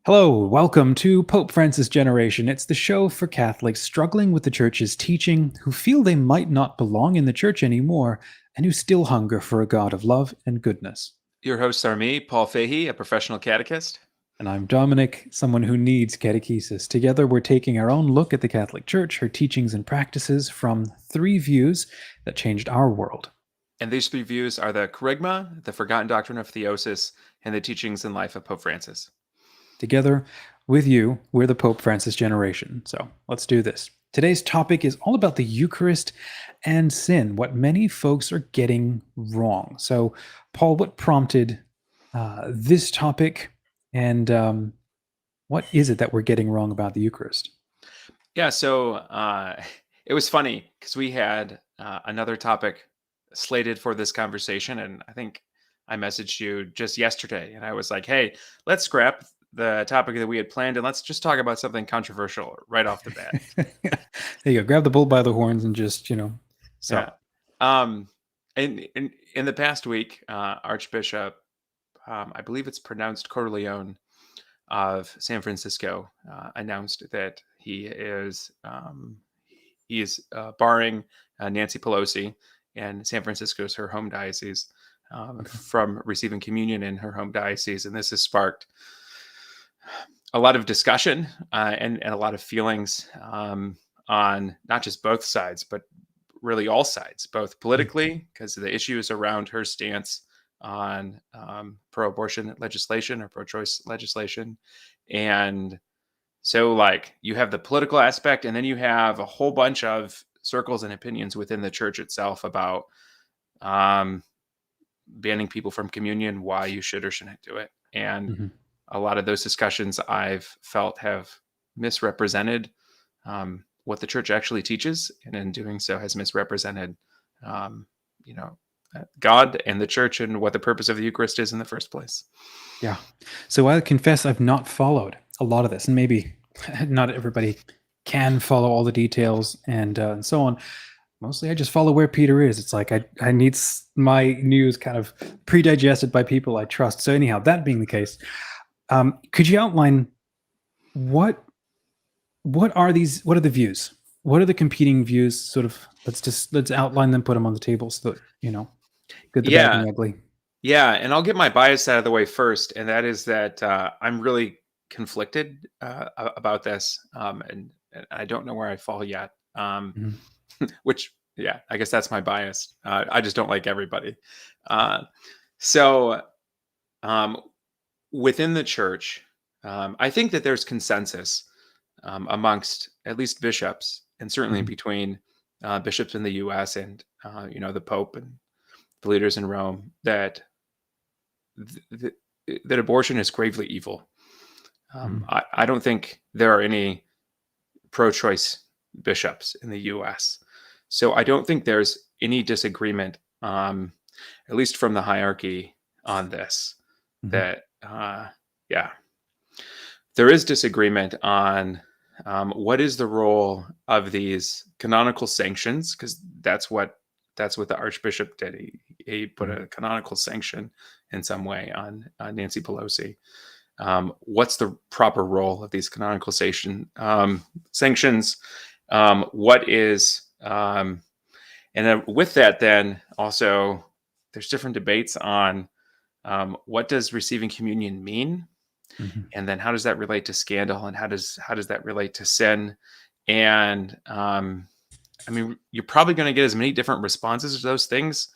Hello, welcome to Pope Francis Generation. It's the show for Catholics struggling with the Church's teaching, who feel they might not belong in the Church anymore, and who still hunger for a God of love and goodness. Your hosts are me, Paul Fahey, a professional catechist. And I'm Dominic, someone who needs catechesis. Together, we're taking our own look at the Catholic Church, her teachings and practices from three views that changed our world. And these three views are the Kerygma, the Forgotten Doctrine of Theosis, and the Teachings and Life of Pope Francis. Together with you, we're the Pope Francis Generation. So let's do this. Today's topic is all about the Eucharist and sin, what many folks are getting wrong. So, Paul, what prompted this topic, and what is it that we're getting wrong about the Eucharist? Yeah, so it was funny because we had another topic slated for this conversation, and I think I messaged you just yesterday, and I was like, hey, let's scrap the topic that we had planned, and let's just talk about something controversial right off the bat. There you go. Grab the bull by the horns and just, So, in the past week, Archbishop, I believe it's pronounced Cordileone of San Francisco, announced that he is barring Nancy Pelosi, and San Francisco is her home diocese, from receiving communion in her home diocese, and this has sparked a lot of discussion and a lot of feelings on not just both sides, but really all sides, both politically, because the issues around her stance on pro-abortion legislation or pro-choice legislation. And so, like, you have the political aspect, and then you have a whole bunch of circles and opinions within the church itself about banning people from communion, why you should or shouldn't do it. And a lot of those discussions I've felt have misrepresented what the church actually teaches, and in doing so has misrepresented, God and the church and what the purpose of the Eucharist is in the first place. Yeah. So I confess I've not followed a lot of this, and maybe not everybody can follow all the details and so on. Mostly I just follow where Peter is. It's like I need my news kind of pre-digested by people I trust. So anyhow, that being the case, could you outline what are the views? What are the competing views? Sort of, let's outline them, put them on the table so that, good, the bad, and the ugly. Yeah, and I'll get my bias out of the way first, and that is that I'm really conflicted about this, and I don't know where I fall yet. Which, yeah, I guess that's my bias. I just don't like everybody. So within the church, I think that there's consensus amongst at least bishops, and certainly between bishops in the U.S. and the Pope and the leaders in Rome, that that abortion is gravely evil. I don't think there are any pro-choice bishops in the U.S., so I don't think there's any disagreement, at least from the hierarchy, on this. That there is disagreement on what is the role of these canonical sanctions, because that's what the Archbishop did. He put a canonical sanction in some way on Nancy Pelosi. What's the proper role of these canonical sanctions? What is and then with that, then also there's different debates on what does receiving communion mean, and then how does that relate to scandal, and how does that relate to sin? And I mean, you're probably going to get as many different responses to those things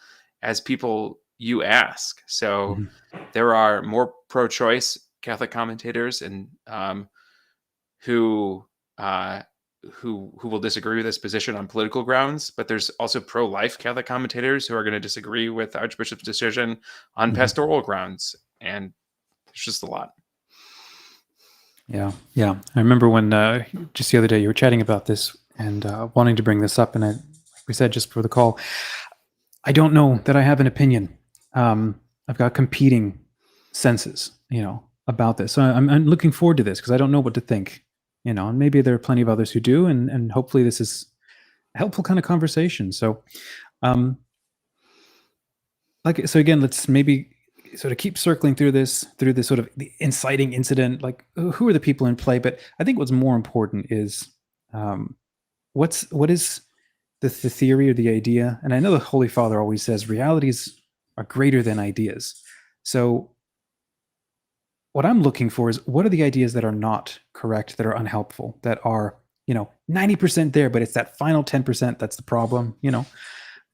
as people you ask. So there are more pro-choice Catholic commentators and who will disagree with this position on political grounds, but there's also pro-life Catholic commentators who are going to disagree with the Archbishop's decision on pastoral grounds, and it's just a lot. Yeah. I remember when just the other day you were chatting about this and wanting to bring this up, and like we said just before the call, I don't know that I have an opinion. I've got competing senses, about this. So I'm looking forward to this because I don't know what to think, and maybe there are plenty of others who do, and hopefully this is a helpful kind of conversation. So, so again, let's maybe sort of keep circling through this sort of the inciting incident, like who are the people in play? But I think what's more important is what is the theory or the idea? And I know the Holy Father always says realities are greater than ideas. So what I'm looking for is what are the ideas that are not correct, that are unhelpful, that are 90% there, but it's that final 10% that's the problem,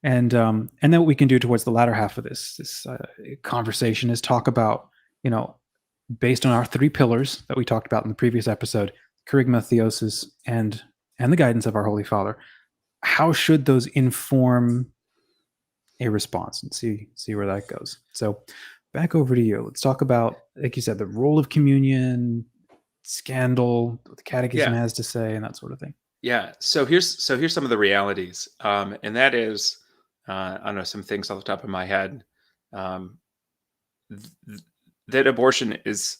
And then what we can do towards the latter half of this conversation is talk about, based on our 3 pillars that we talked about in the previous episode, charisma, theosis, and the guidance of our Holy Father, how should those inform a response, and see where that goes. So back over to you. Let's talk about, like you said, the role of communion, scandal, what the Catechism has to say, and that sort of thing. Yeah. So here's some of the realities, and that is, I don't know, some things off the top of my head. That abortion is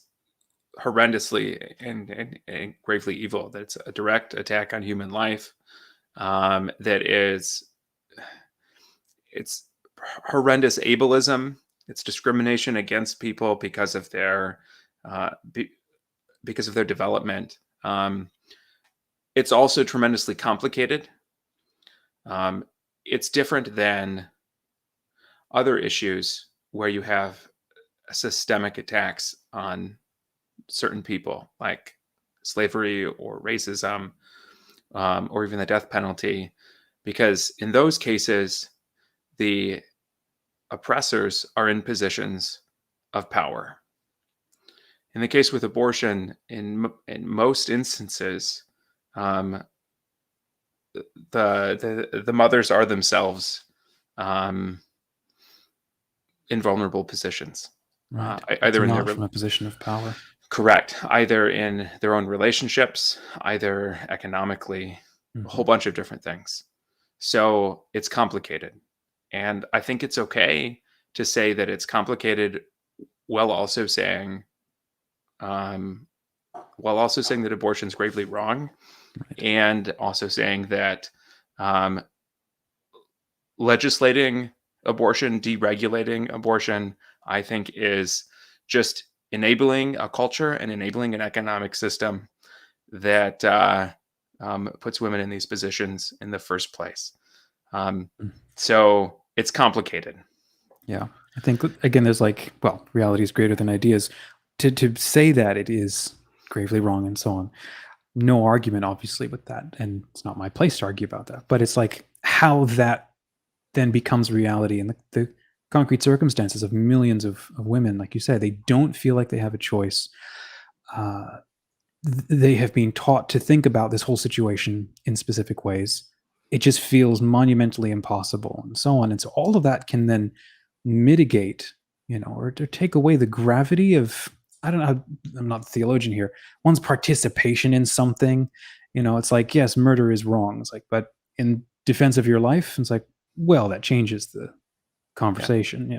horrendously and gravely evil. That it's a direct attack on human life. It's horrendous ableism. It's discrimination against people because of their development. It's also tremendously complicated. It's different than other issues where you have systemic attacks on certain people, like slavery or racism, or even the death penalty, because in those cases, the oppressors are in positions of power. In the case with abortion, in most instances, the mothers are themselves in vulnerable positions, Right. either in from a position of power. Correct. Either in their own relationships, either economically, a whole bunch of different things. So it's complicated. And I think it's okay to say that it's complicated while also saying that abortion is gravely wrong, right, and also saying that legislating abortion, deregulating abortion, I think is just enabling a culture and enabling an economic system that puts women in these positions in the first place. So it's complicated. Yeah. I think, again, there's reality is greater than ideas. To say that it is gravely wrong and so on, no argument, obviously, with that. And it's not my place to argue about that. But it's like how that then becomes reality in the concrete circumstances of millions of women. Like you said, they don't feel like they have a choice. They have been taught to think about this whole situation in specific ways. It just feels monumentally impossible and so on. And so all of that can then mitigate, or to take away the gravity of, I don't know, I'm not a theologian here, one's participation in something. It's like, yes, murder is wrong. It's like, but in defense of your life, it's like, well, that changes the conversation,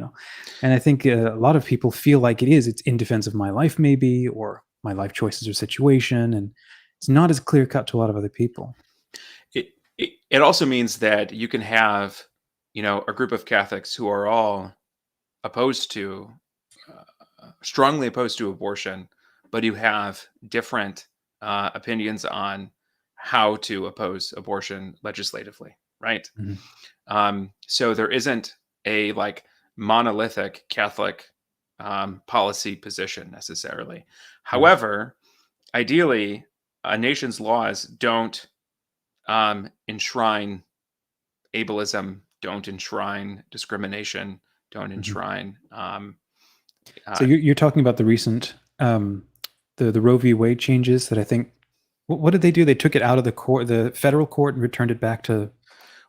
And I think a lot of people feel like it's in defense of my life, maybe, or my life choices or situation. And it's not as clear cut to a lot of other people. It also means that you can have, a group of Catholics who are all strongly opposed to abortion, but you have different opinions on how to oppose abortion legislatively, right? Mm-hmm. So there isn't a monolithic Catholic policy position necessarily. However, ideally, a nation's laws don't enshrine ableism, don't enshrine discrimination, don't enshrine. So you're talking about the recent the Roe v. Wade changes that I think. What did they do? They took it out of the federal court, and returned it back to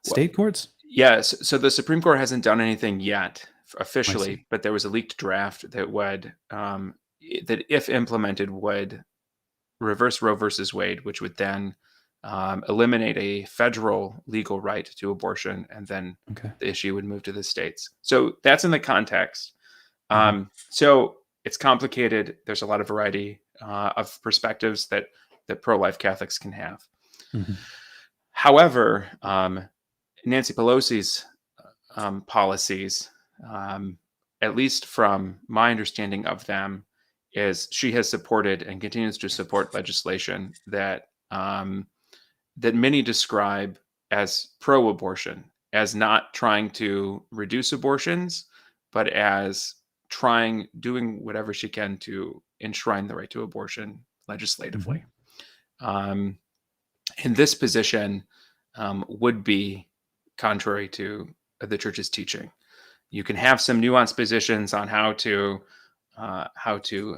state courts. Yes. So the Supreme Court hasn't done anything yet officially, but there was a leaked draft that would that, if implemented, would reverse Roe versus Wade, which would then eliminate a federal legal right to abortion, and then the issue would move to the states. So that's in the context. So it's complicated. There's a lot of variety of perspectives that pro-life Catholics can have. However, Nancy Pelosi's policies at least from my understanding of them, is she has supported and continues to support legislation that that many describe as pro-abortion, as not trying to reduce abortions, but as doing whatever she can to enshrine the right to abortion legislatively. Um, and this position would be contrary to the church's teaching. You can have some nuanced positions on how to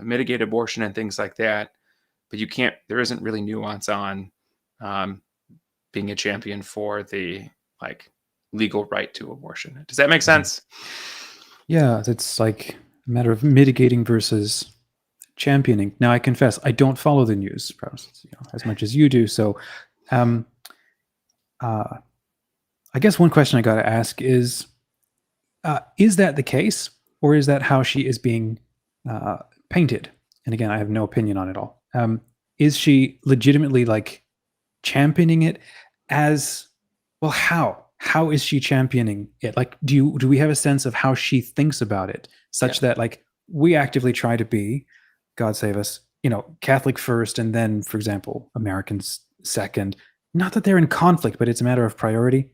mitigate abortion and things like that, but you can't. There isn't really nuance on being a champion for the legal right to abortion. Does that make sense? Yeah, it's like a matter of mitigating versus championing. Now, I confess, I don't follow the news, perhaps, as much as you do. So, I guess one question I got to ask is that the case, or is that how she is being painted? And again, I have no opinion on it all. Is she legitimately championing it as well? How is she championing it? Do we have a sense of how she thinks about it, such that we actively try to be, God save us, Catholic first, and then, for example, Americans second? Not that they're in conflict, but it's a matter of priority.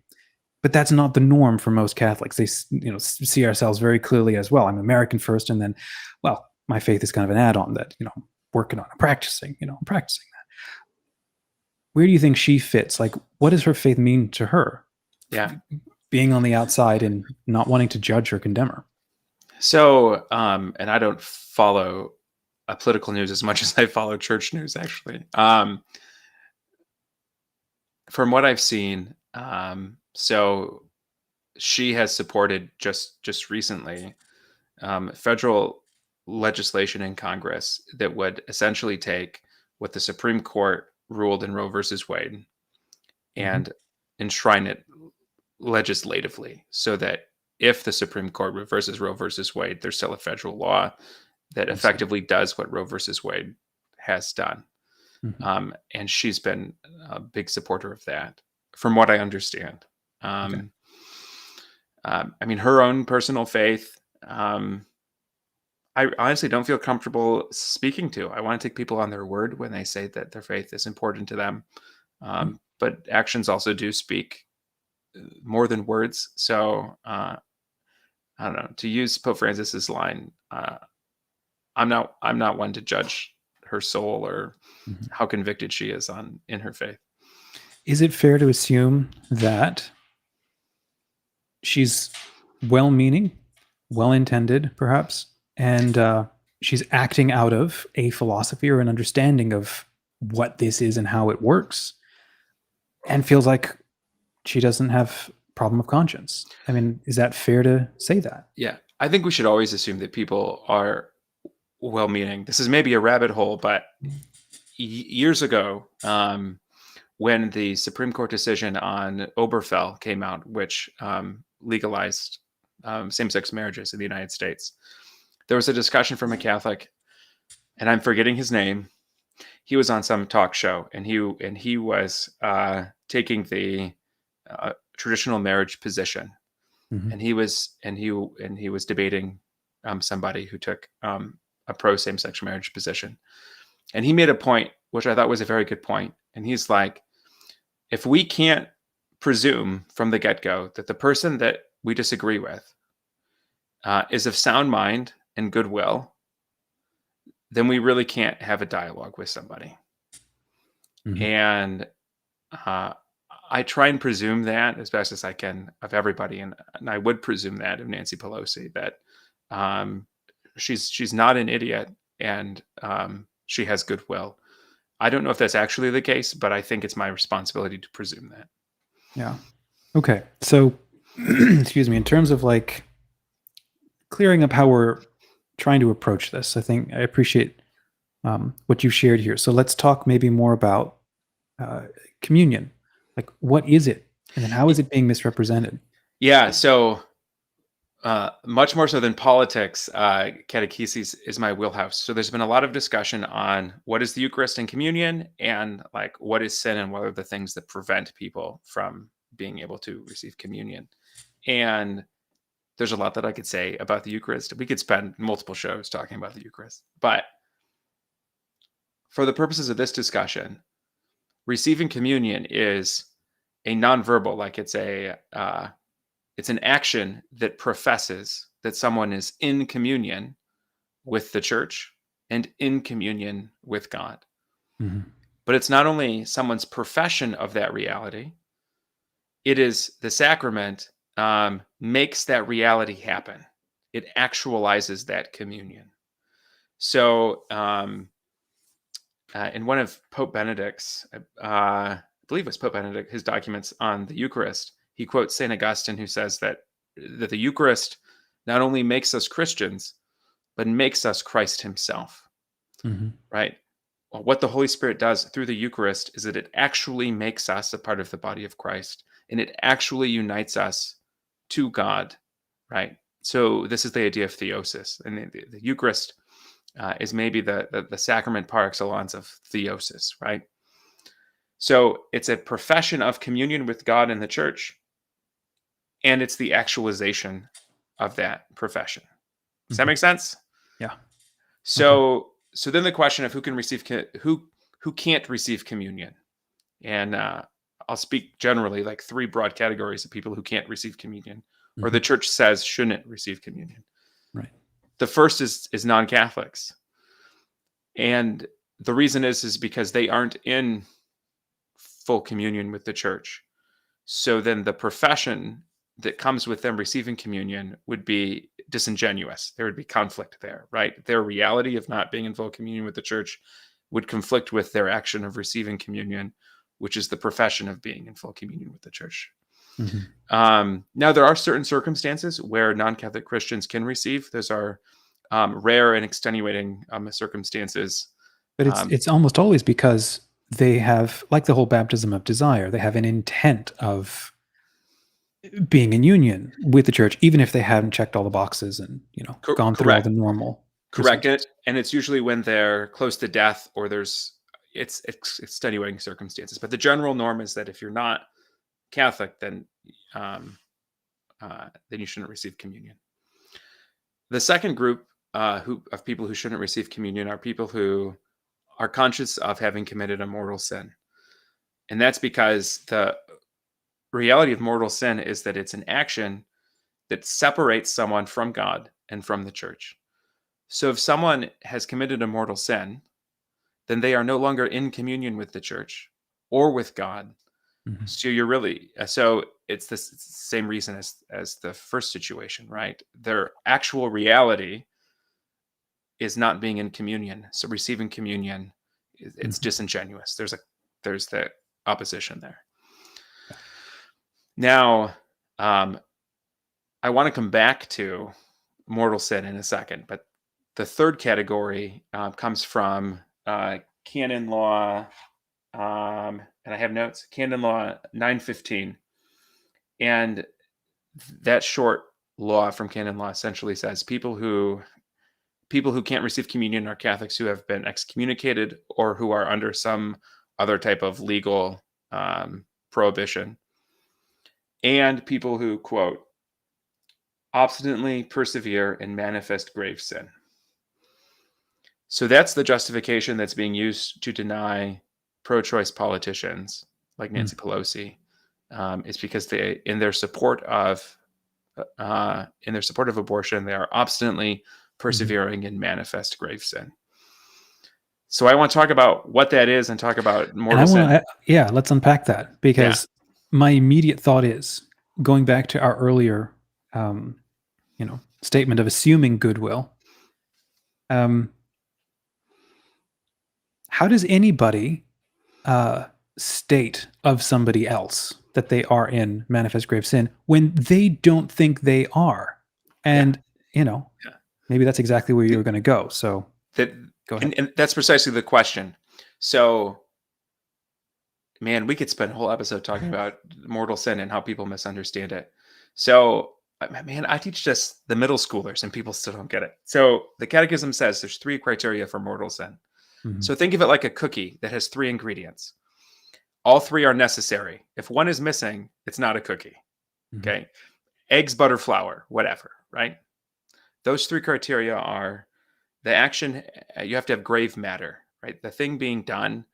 But that's not the norm for most Catholics. They, see ourselves very clearly as, well, I'm American first, and then, well, my faith is kind of an add-on that, I'm working on, I'm practicing that. Where do you think she fits? What does her faith mean to her? Yeah. Being on the outside and not wanting to judge or condemn her. So, and I don't follow political news as much as I follow church news, actually. From what I've seen, so she has supported just recently federal legislation in Congress that would essentially take what the Supreme Court ruled in Roe versus Wade and enshrine it legislatively, so that if the Supreme Court reverses Roe versus Wade, there's still a federal law that effectively does what Roe versus Wade has done. And she's been a big supporter of that, from what I understand. I mean, her own personal faith, I honestly don't feel comfortable speaking to. I want to take people on their word when they say that their faith is important to them. But actions also do speak more than words. So I don't know, to use Pope Francis's line, I'm not one to judge her soul or how convicted she is in her faith. Is it fair to assume that she's well-meaning, well-intended, perhaps, and she's acting out of a philosophy or an understanding of what this is and how it works, and feels like she doesn't have problem of conscience? I mean, is that fair to say that? Yeah, I think we should always assume that people are well-meaning. This is maybe a rabbit hole, but years ago, when the Supreme Court decision on Obergefell came out, which legalized same-sex marriages in the United States, there was a discussion from a Catholic, and I'm forgetting his name. He was on some talk show, and he was taking the traditional marriage position, and he was debating somebody who took a pro same-sex marriage position, and he made a point which I thought was a very good point. And he's like, if we can't presume from the get-go that the person that we disagree with is of sound mind and goodwill, then we really can't have a dialogue with somebody. And I try and presume that as best as I can of everybody, and I would presume that of Nancy Pelosi, that she's not an idiot, and she has goodwill. I don't know if that's actually the case, but I think it's my responsibility to presume that. Yeah. Okay. So, excuse me, in terms of clearing up how we're trying to approach this, I think I appreciate what you've shared here. So let's talk maybe more about communion. What is it? And then how is it being misrepresented? Yeah. So much more so than politics, catechesis is my wheelhouse. So there's been a lot of discussion on what is the Eucharist and communion, and what is sin, and what are the things that prevent people from being able to receive communion. And there's a lot that I could say about the Eucharist. We could spend multiple shows talking about the Eucharist. But for the purposes of this discussion, receiving communion is a nonverbal, like it's an action that professes that someone is in communion with the church and in communion with God. Mm-hmm. But it's not only someone's profession of that reality, it is the sacrament makes that reality happen. It actualizes that communion. So in one of Pope Benedict's, I believe it was Pope Benedict, his documents on the Eucharist, he quotes St. Augustine, who says that the Eucharist not only makes us Christians, but makes us Christ himself, Mm-hmm. right? Well, what the Holy Spirit does through the Eucharist is that it actually makes us a part of the body of Christ, and it actually unites us to God, right? So this is the idea of theosis, and the Eucharist is maybe the sacrament par excellence of theosis, right? So it's a profession of communion with God and the church, and it's the actualization of that profession. Does that make sense? Yeah. So so then the question of who can receive who can't receive communion, and I'll speak generally, like 3 broad categories of people who can't receive communion, or the church says shouldn't receive communion. Right. The first is non-Catholics, and the reason is because they aren't in full communion with the church. So then the profession that comes with them receiving communion would be disingenuous. There would be conflict there, right? Their reality of not being in full communion with the church would conflict with their action of receiving communion, which is the profession of being in full communion with the church. Mm-hmm. Now, there are certain circumstances where non-Catholic Christians can receive. Those are rare and extenuating circumstances. But it's almost always because they have, like the whole baptism of desire, they have an intent of being in union with the church, even if they haven't checked all the boxes and gone through all the normal. Correct. procedures. And it's usually when they're close to death or it's extenuating circumstances. But the general norm is that if you're not Catholic, then you shouldn't receive communion. The second group of people who shouldn't receive communion are people who are conscious of having committed a mortal sin. And that's because the reality of mortal sin is that it's an action that separates someone from God and from the church. So if someone has committed a mortal sin, then they are no longer in communion with the church or with God. Mm-hmm. So it's the same reason as the first situation, right? Their actual reality is not being in communion. So receiving communion, it's disingenuous. There's the opposition there. Now, I want to come back to mortal sin in a second, but the third category comes from canon law, and I have notes, canon law 915. And that short law from canon law essentially says people who can't receive communion are Catholics who have been excommunicated or who are under some other type of legal prohibition, and people who, quote, obstinately persevere in manifest grave sin. So that's the justification that's being used to deny pro-choice politicians like Nancy Pelosi. Is because they, in their support of abortion, they are obstinately persevering in manifest grave sin. So I want to talk about what that is and talk about mortal sin. Let's unpack that, because my immediate thought is, going back to our earlier, statement of assuming goodwill. How does anybody state of somebody else that they are in manifest grave sin when they don't think they are? And maybe that's exactly where you were going to go. So go ahead. And that's precisely the question. So, man, we could spend a whole episode talking about mortal sin and how people misunderstand it. So, man, I teach just the middle schoolers and people still don't get it. So the Catechism says there's 3 criteria for mortal sin. Mm-hmm. So think of it like a cookie that has 3 ingredients. All 3 are necessary. If one is missing, it's not a cookie. Mm-hmm. Okay. eggs, butter, flour, whatever, right? Those three criteria are the action. You have to have grave matter, right? The thing being done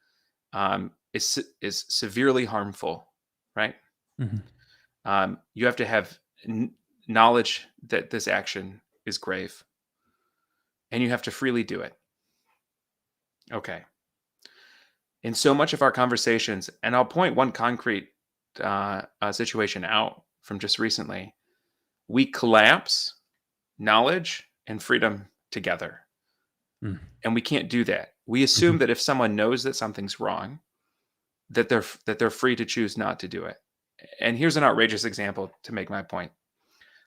is severely harmful, right? You have to have knowledge that this action is grave, and you have to freely do it. Okay. In so much of our conversations, and I'll point one concrete situation out from just recently, we collapse knowledge and freedom together. And we can't do that. We assume that if someone knows that something's wrong, that they're free to choose not to do it. And here's an outrageous example to make my point.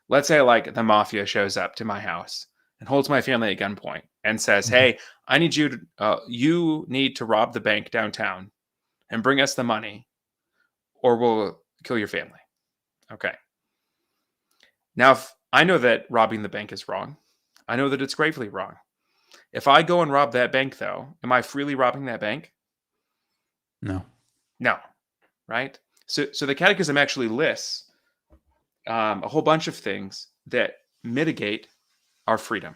Let's say like the mafia shows up to my house and holds my family at gunpoint and says, "Hey, I need you to you need to rob the bank downtown and bring us the money, or we'll kill your family." Okay. Now, if I know that robbing the bank is wrong, I know that it's gravely wrong. If I go and rob that bank, though, am I freely robbing that bank? No. No, right? So the Catechism actually lists a whole bunch of things that mitigate our freedom.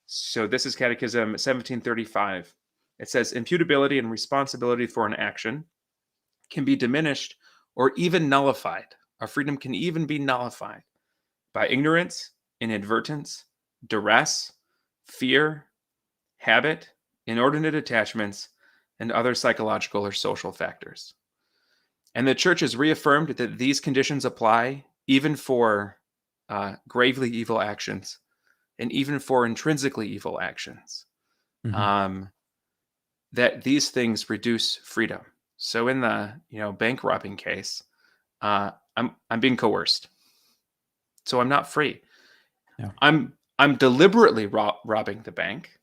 So this is Catechism 1735. It says, imputability and responsibility for an action can be diminished or even nullified. Our freedom can even be nullified by ignorance, inadvertence, duress, fear, habit, inordinate attachments, and other psychological or social factors. And the Church has reaffirmed that these conditions apply even for gravely evil actions and even for intrinsically evil actions. That these things reduce freedom. So in the bank robbing case, I'm being coerced, so I'm not free. Yeah. I'm deliberately robbing the bank.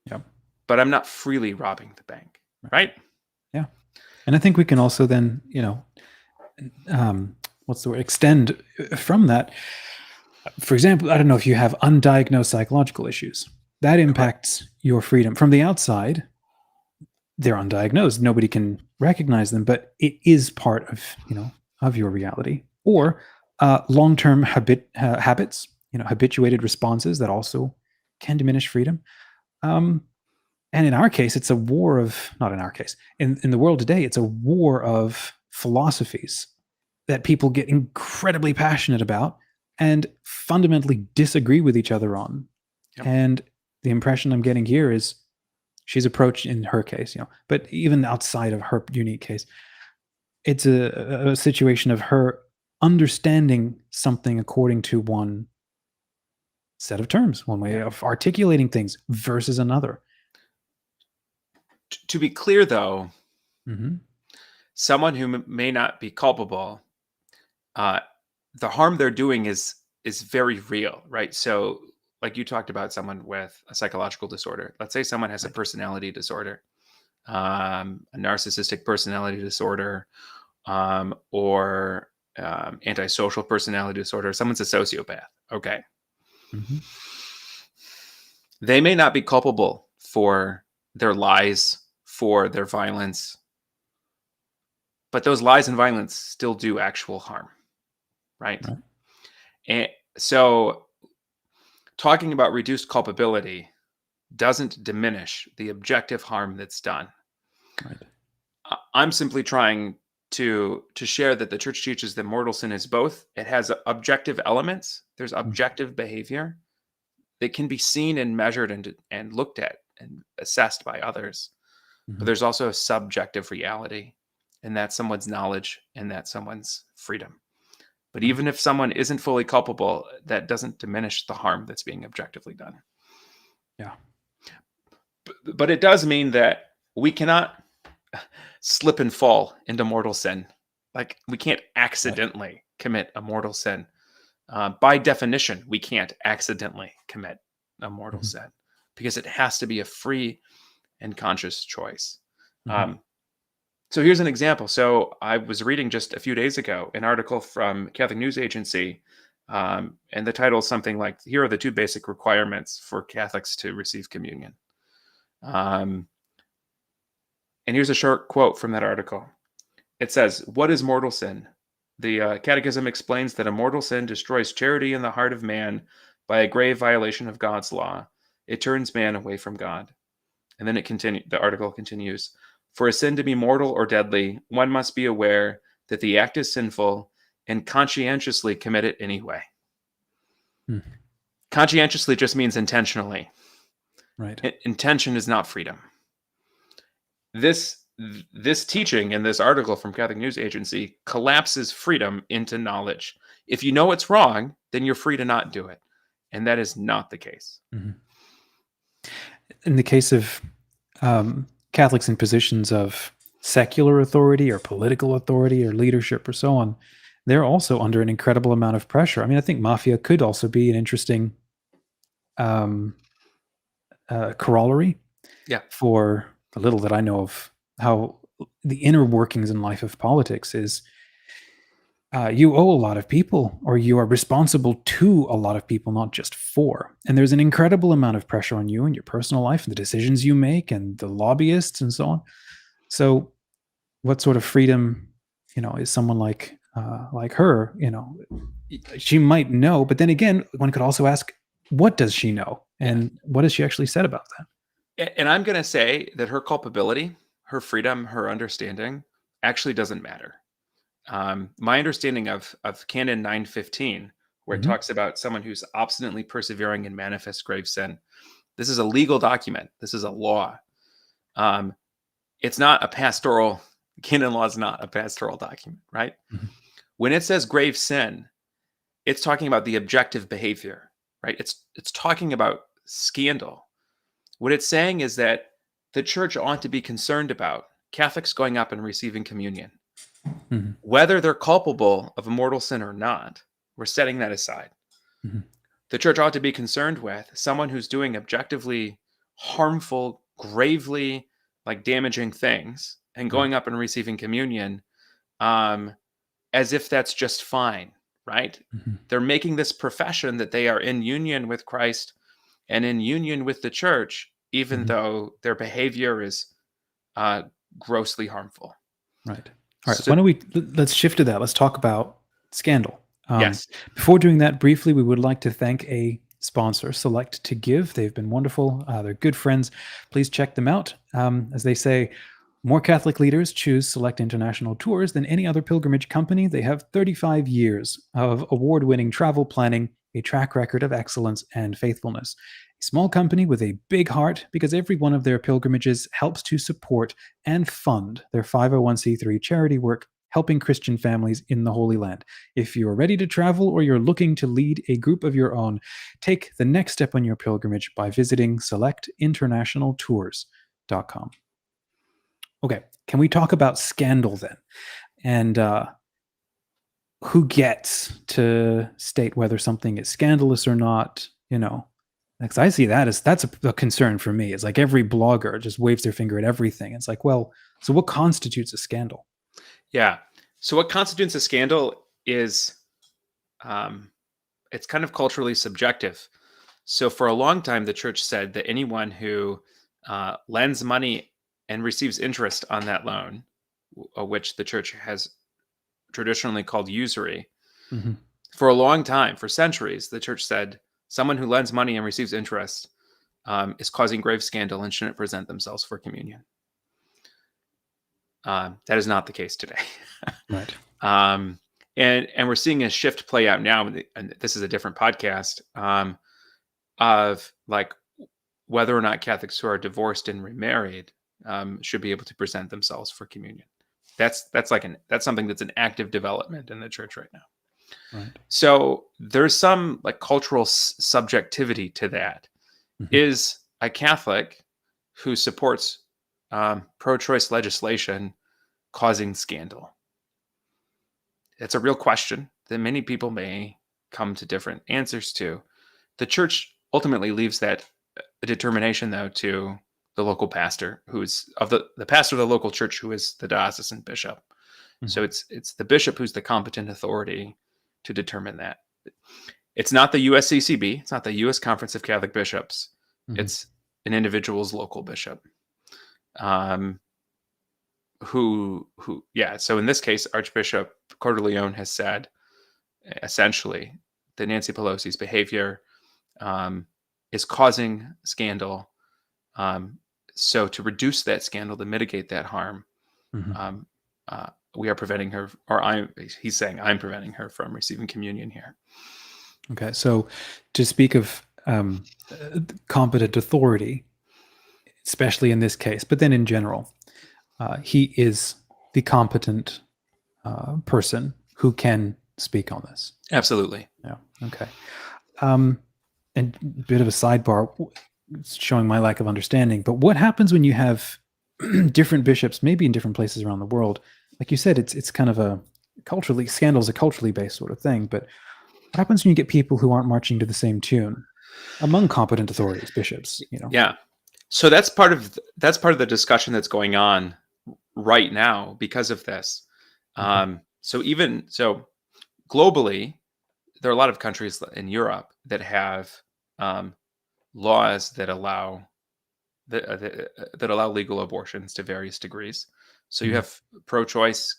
Yep. But I'm not freely robbing the bank, right? Yeah. And I think we can also then, what's the word? Extend from that. For example, I don't know if you have undiagnosed psychological issues. That impacts your freedom. From the outside, they're undiagnosed. Nobody can recognize them, but it is part of, of your reality. Or long-term habits, habituated responses that also can diminish freedom. And in our case, it's a war of, not in our case, in the world today, it's a war of philosophies that people get incredibly passionate about and fundamentally disagree with each other on. Yep. And the impression I'm getting here is she's approached, in her case, but even outside of her unique case, it's a situation of her understanding something according to one set of terms, one way of articulating things versus another. To be clear, though, someone who may not be culpable, the harm they're doing is very real, right? So, like you talked about someone with a psychological disorder. Let's say someone has a personality disorder, a narcissistic personality disorder, or antisocial personality disorder. Someone's a sociopath. Okay. They may not be culpable for their lies, for their violence, but those lies and violence still do actual harm, right? And so talking about reduced culpability doesn't diminish the objective harm that's done. I'm simply trying to share that the Church teaches that mortal sin is both. It has objective elements. There's objective behavior that can be seen and measured and looked at and assessed by others. But there's also a subjective reality, and that's someone's knowledge and that's someone's freedom. But even if someone isn't fully culpable, that doesn't diminish the harm that's being objectively done. Yeah. But it does mean that we cannot slip and fall into mortal sin. Like, we can't accidentally commit a mortal sin. By definition, we can't accidentally commit a mortal sin because it has to be a free and conscious choice. So here's an example. So I was reading just a few days ago an article from Catholic News Agency, and the title is something like, "Here are the 2 basic requirements for Catholics to receive communion." And here's a short quote from that article. It says, "What is mortal sin? The Catechism explains that a mortal sin destroys charity in the heart of man by a grave violation of God's law. It turns man away from God. And then the article continues, for a sin to be mortal or deadly, one must be aware that the act is sinful and conscientiously commit it anyway. Hmm. Conscientiously just means intentionally. Right. Intention is not freedom. This teaching in this article from Catholic News Agency collapses freedom into knowledge. If you know it's wrong, then you're free to not do it. And that is not the case. Mm-hmm. In the case of Catholics in positions of secular authority or political authority or leadership or so on, they're also under an incredible amount of pressure. I mean, I think mafia could also be an interesting corollary for the little that I know of how the inner workings in life of politics is. You owe a lot of people, or you are responsible to a lot of people, not just for. And there's an incredible amount of pressure on you in your personal life and the decisions you make and the lobbyists and so on. So what sort of freedom, is someone like her, she might know, but then again, one could also ask, what does she know? And what has she actually said about that? And I'm going to say that her culpability, her freedom, her understanding actually doesn't matter. My understanding of Canon 915, where it talks about someone who's obstinately persevering in manifest grave sin. This is a legal document. This is a law. It's not a pastoral. Canon law is not a pastoral document, right? Mm-hmm. When it says grave sin, it's talking about the objective behavior, right? It's talking about scandal. What it's saying is that the church ought to be concerned about Catholics going up and receiving communion. Mm-hmm. Whether they're culpable of a mortal sin or not, we're setting that aside. Mm-hmm. The church ought to be concerned with someone who's doing objectively harmful, gravely damaging things and going up and receiving communion as if that's just fine, right? Mm-hmm. They're making this profession that they are in union with Christ and in union with the church, even though their behavior is grossly harmful. Right. All right, so, why don't let's shift to that. Let's talk about scandal. Yes. Before doing that, briefly, we would like to thank a sponsor, Select to Give. They've been wonderful. They're good friends. Please check them out. As they say, more Catholic leaders choose Select International Tours than any other pilgrimage company. They have 35 years of award-winning travel planning, a track record of excellence and faithfulness. A small company with a big heart, because every one of their pilgrimages helps to support and fund their 501c3 charity work, helping Christian families in the Holy Land. If you're ready to travel or you're looking to lead a group of your own, take the next step on your pilgrimage by visiting selectinternationaltours.com. Okay, can we talk about scandal then? And who gets to state whether something is scandalous or not, Because I see that's a concern for me. It's like every blogger just waves their finger at everything. It's like, well, so what constitutes a scandal? Yeah. So what constitutes a scandal is, it's kind of culturally subjective. So for a long time, the church said that anyone who lends money and receives interest on that loan, which the church has traditionally called usury, for a long time, for centuries, the church said, someone who lends money and receives interest is causing grave scandal and shouldn't present themselves for communion. That is not the case today. Right. And we're seeing a shift play out now, and this is a different podcast, of whether or not Catholics who are divorced and remarried should be able to present themselves for communion. That's something that's an active development in the church right now. Right. So there's some cultural subjectivity to that. Is a Catholic who supports pro-choice legislation causing scandal? It's a real question that many people may come to different answers to. The church ultimately leaves that determination, though, to the local pastor, who's the pastor of the local church, who is the diocesan bishop. So it's the bishop who's the competent authority to determine that. It's not the USCCB. It's not the U.S. Conference of Catholic Bishops. It's an individual's local bishop. So in this case, Archbishop Cordileone has said essentially that Nancy Pelosi's behavior is causing scandal. So to reduce that scandal, to mitigate that harm, Mhm. we are preventing her, he's saying I'm preventing her from receiving communion here. Okay, so to speak of competent authority, especially in this case, but then in general, he is the competent person who can speak on this. Absolutely. Yeah. Okay. And a bit of a sidebar, showing my lack of understanding, but what happens when you have different bishops, maybe in different places around the world? Like you said, it's kind of a scandals a culturally based sort of thing, but what happens when you get people who aren't marching to the same tune among competent authorities, bishops, Yeah. So that's part of the discussion that's going on right now because of this. Okay. So globally, there are a lot of countries in Europe that have laws that allow that allow legal abortions to various degrees. So you Mhm. have pro-choice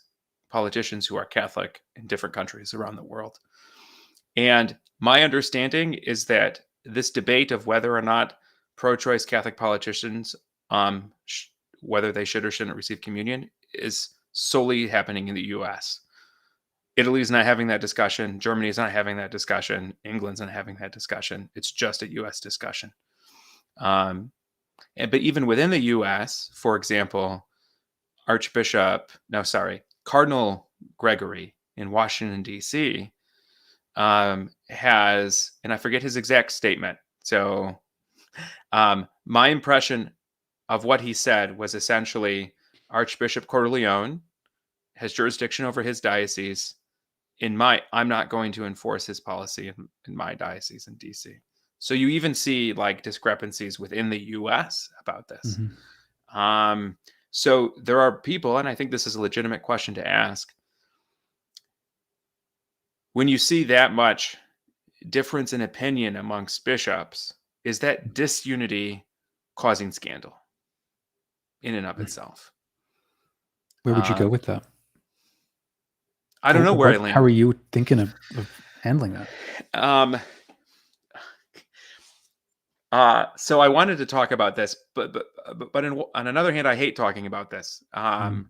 politicians who are Catholic in different countries around the world. And my understanding is that this debate of whether or not pro-choice Catholic politicians, whether they should or shouldn't receive communion, is solely happening in the U.S. Italy's not having that discussion. Germany's not having that discussion. England's not having that discussion. It's just a U.S. discussion. But even within the U.S., for example, Cardinal Gregory in Washington, D.C., has, and I forget his exact statement. So my impression of what he said was essentially Archbishop Cordileone has jurisdiction over his diocese. I'm not going to enforce his policy in my diocese in DC. So you even see like discrepancies within the US about this. Mhm. So there are people, and I think this is a legitimate question to ask. When you see that much difference in opinion amongst bishops, is that disunity causing scandal in and of itself? Where would you go Um, with that? I don't know where I How are land. you thinking of handling that? Um, so I wanted to talk about this, but on another hand, I hate talking about this. Mhm.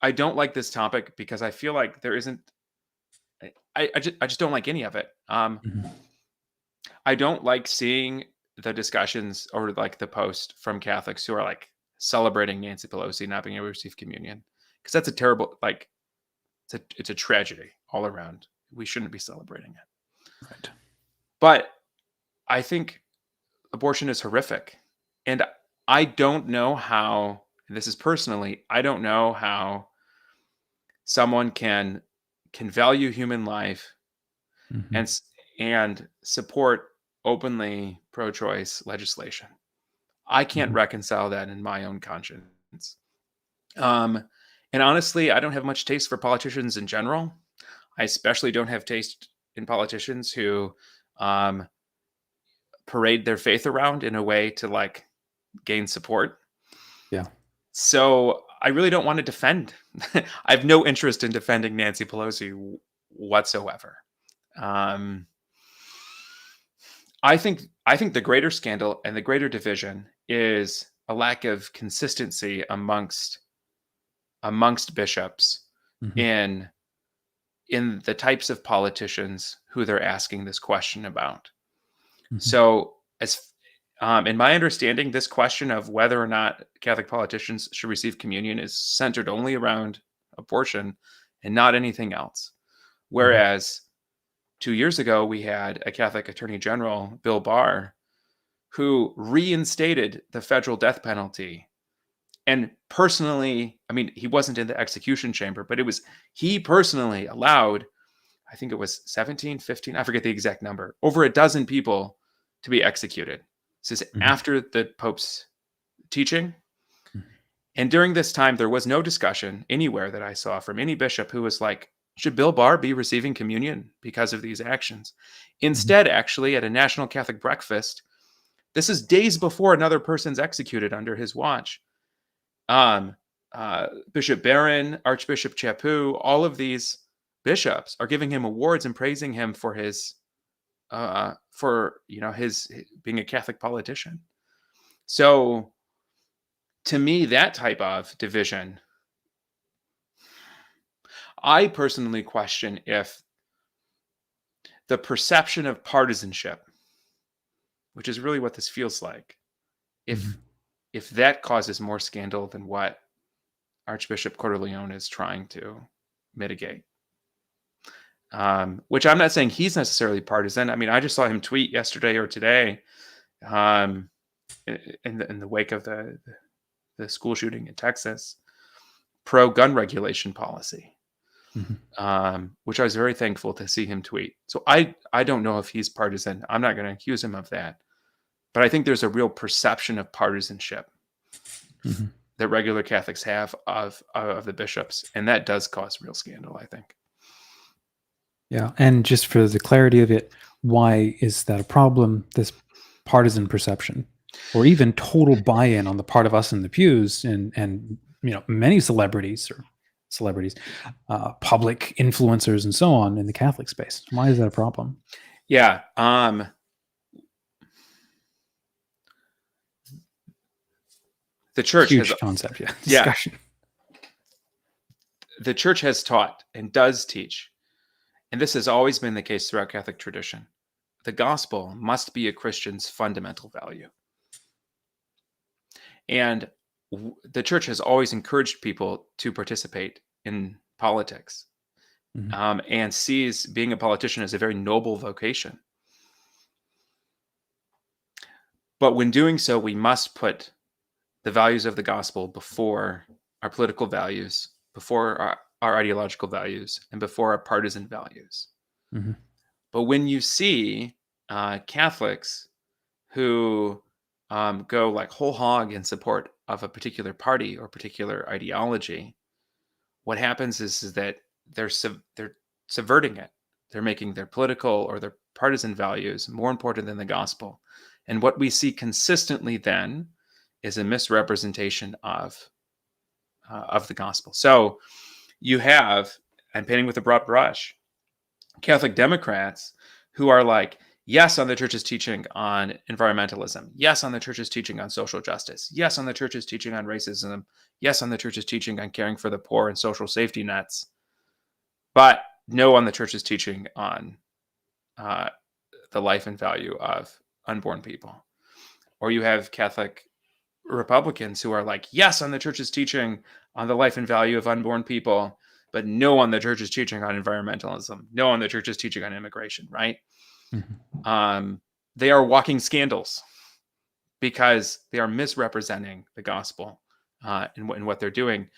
I don't like this topic because I feel like there isn't. I just don't like any of it. Mhm. I don't like seeing the discussions or like the post from Catholics who are like celebrating Nancy Pelosi not being able to receive communion, because that's a terrible, like it's a tragedy all around. We shouldn't be celebrating it. Right. But I think abortion is horrific, and I don't know how. And this is personally, I don't know how someone can value human life Mhm. and and support openly pro-choice legislation. I can't Mhm. reconcile that in my own conscience. Um, and honestly, I don't have much taste for politicians in general. I especially don't have taste in politicians who um, parade their faith around in a way to like gain support. Yeah. So I really don't want to defend. I have no interest in defending Nancy Pelosi whatsoever. Um, I think the greater scandal and the greater division is a lack of consistency amongst bishops Mhm. in the types of politicians who they're asking this question about. Mhm. So, as in my understanding, this question of whether or not Catholic politicians should receive communion is centered only around abortion and not anything else. Mhm. Whereas 2 years ago, we had a Catholic Attorney General, Bill Barr, who reinstated the federal death penalty. And personally, I mean, he wasn't in the execution chamber, but he personally allowed, I think it was 17, 15, I forget the exact number, over a dozen people to be executed. This is Mhm. after the Pope's teaching. Mhm. And during this time, there was no discussion anywhere that I saw from any bishop who was like, should Bill Barr be receiving communion because of these actions? Mhm. Instead, actually, at a National Catholic breakfast, this is days before another person's executed under his watch. Um, Bishop Barron, Archbishop Chaput, all of these bishops are giving him awards and praising him for his his being a Catholic politician. So to me, that type of division, I personally question if the perception of partisanship, which is really what this feels like, if that causes more scandal than what Archbishop Cordileone is trying to mitigate. Which I'm not saying he's necessarily partisan. I mean, I just saw him tweet yesterday or today, in the wake of the school shooting in Texas, pro-gun regulation policy, which I was very thankful to see him tweet. So I don't know if he's partisan. I'm not going to accuse him of that. But I think there's a real perception of partisanship that regular Catholics have of the bishops, and that does cause real scandal, I think. Yeah, and just for the clarity of it, why is that a problem, this partisan perception? Or even total buy-in on the part of us in the pews and many celebrities, public influencers and so on in the Catholic space. Why is that a problem? Yeah. The church huge has concept, discussion. The church has taught and does teach, and this has always been the case throughout Catholic tradition. The gospel must be a Christian's fundamental value. And the church has always encouraged people to participate in politics, and sees being a politician as a very noble vocation. But when doing so, we must put the values of the gospel before our political values, before our ideological values, and before our partisan values. But when you see Catholics who go like whole hog in support of a particular party or particular ideology, what happens is that they're subverting it. They're making their political or their partisan values more important than the gospel. And what we see consistently then is a misrepresentation of the gospel. So you have, I'm painting with a broad brush, Catholic Democrats who are like, yes, on the church's teaching on environmentalism. Yes, on the church's teaching on social justice. Yes, on the church's teaching on racism. Yes, on the church's teaching on caring for the poor and social safety nets. But no on the church's teaching on the life and value of unborn people. Or you have Catholic Republicans who are like, yes, on the church's teaching on the life and value of unborn people, but no on the church's teaching on environmentalism. No on the church's teaching on immigration, right? They are walking scandals because they are misrepresenting the gospel in what they're doing.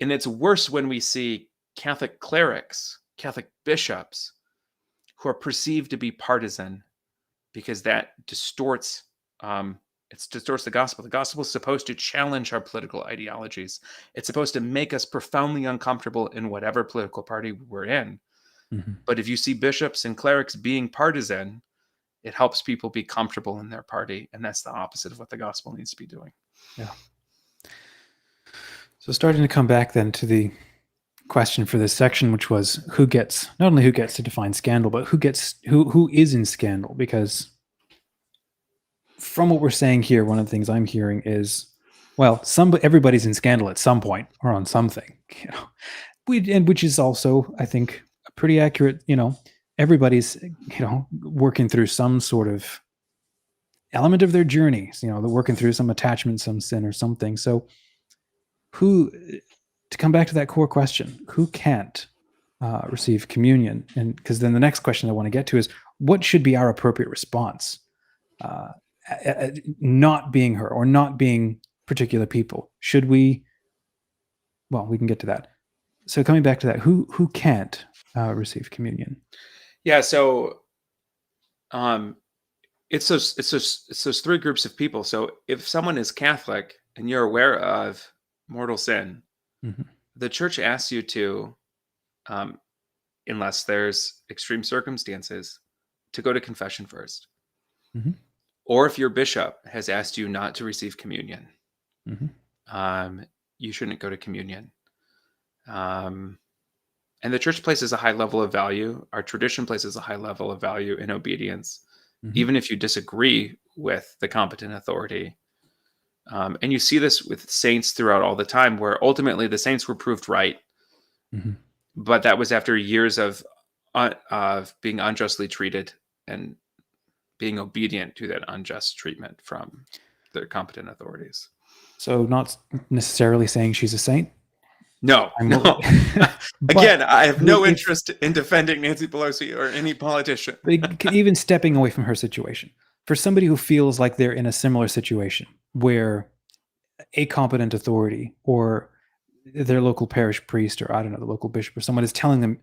And it's worse when we see Catholic clerics, Catholic bishops who are perceived to be partisan, because that distorts the gospel. The gospel is supposed to challenge our political ideologies. It's supposed to make us profoundly uncomfortable in whatever political party we're in. But if you see bishops and clerics being partisan, it helps people be comfortable in their party. And that's the opposite of what the gospel needs to be doing. Yeah. So starting to come back then to the question for this section, which was not only who gets to define scandal, but who is in scandal. Because from what we're saying here, one of the things I'm hearing is, well, everybody's in scandal at some point or on something, which is also, I think, a pretty accurate, everybody's, working through some sort of element of their journey. They're working through some attachment, some sin or something. So to come back to that core question, who can't receive communion? And because then the next question I want to get to is, what should be our appropriate response? Not being her or not being particular people. Should we? Well, we can get to that. So coming back to that, who can't receive communion? Yeah. So it's those three groups of people. So if someone is Catholic and you're aware of mortal sin, the church asks you to, unless there's extreme circumstances, to go to confession first. Or if your bishop has asked you not to receive communion, you shouldn't go to communion. And the church places a high level of value. Our tradition places a high level of value in obedience, Mhm. even if you disagree with the competent authority. And you see this with saints throughout all the time, where ultimately the saints were proved right, Mhm. but that was after years of being unjustly treated and being obedient to that unjust treatment from the competent authorities. So not necessarily saying she's a saint. No, I'm, no. but Again, I have but no if interest in defending Nancy Pelosi or any politician. even stepping away from her situation, for somebody who feels like they're in a similar situation where a competent authority or their local parish priest or I don't know, the local bishop or someone is telling them,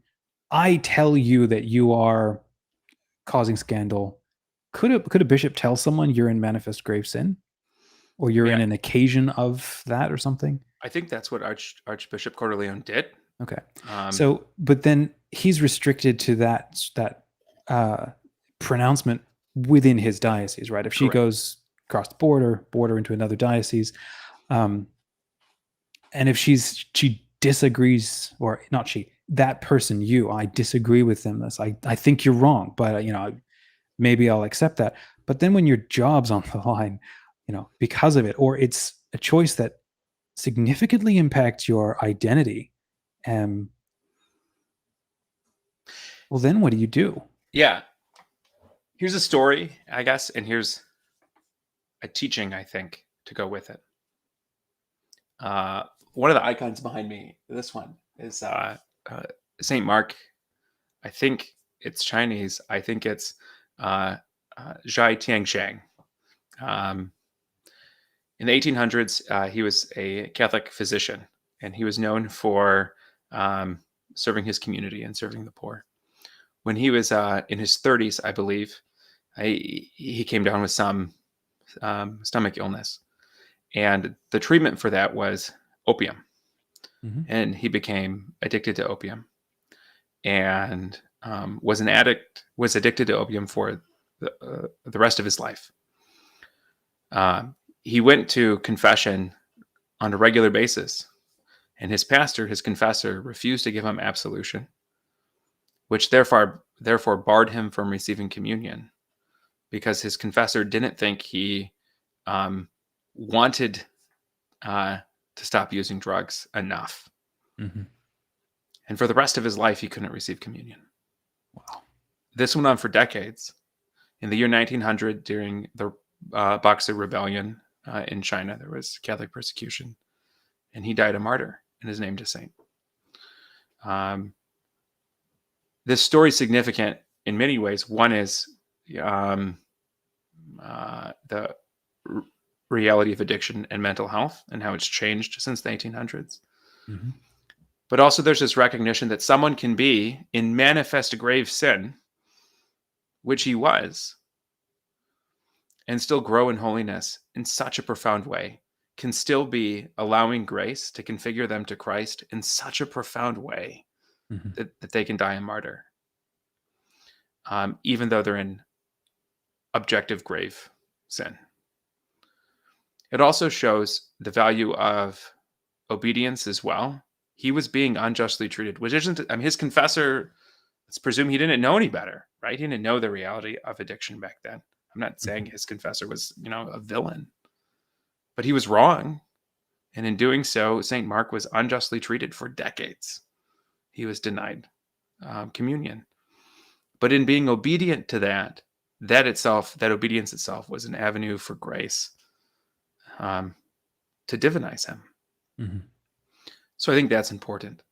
I tell you that you are causing scandal. Could a bishop tell someone you're in manifest grave sin or you're in Yeah, an occasion of that or something? I think that's what Archbishop Cordileone did. Okay. Um, So, but then he's restricted to that uh, pronouncement within his diocese, right? If she correct. goes across the border into another diocese, um, and if she disagrees, or not she, that person, I disagree with them. I think you're wrong, but maybe I'll accept that. But then when your job's on the line, because of it, or it's a choice that significantly impacts your identity, um, well, then what do you do? Yeah. Here's a story, I guess, and here's a teaching, I think, to go with it. One of the icons behind me, this one, is Saint Mark. I think it's Chinese. I think it's Ji Tianxiang. Um, in the 1800s, he was a Catholic physician, and he was known for serving his community and serving the poor. When he was in his 30s, I believe, he came down with some stomach illness, and the treatment for that was opium, Mhm. and he became addicted to opium, and was an addict. Was addicted to opium for the rest of his life. He went to confession on a regular basis, and his pastor, his confessor, refused to give him absolution, which therefore barred him from receiving communion, because his confessor didn't think he wanted to stop using drugs enough. Mhm. And for the rest of his life, he couldn't receive communion. Wow. This went on for decades. In the year 1900, during the Boxer Rebellion in China, there was Catholic persecution, and he died a martyr and is named a saint. This story is significant in many ways. One is the reality of addiction and mental health and how it's changed since the 1800s. Mhm. But also there's this recognition that someone can be in manifest grave sin, which he was, and still grow in holiness in such a profound way, can still be allowing grace to configure them to Christ in such a profound way Mhm. that they can die a martyr, even though they're in objective grave sin. It also shows the value of obedience as well. He was being unjustly treated, which isn't, I mean, his confessor, let's presume he didn't know any better, right? He didn't know the reality of addiction back then. I'm not saying Mhm. his confessor was, a villain, but he was wrong. And in doing so, St. Mark was unjustly treated for decades. He was denied communion. But in being obedient to that obedience itself was an avenue for grace to divinize him. Mhm. So I think that's important.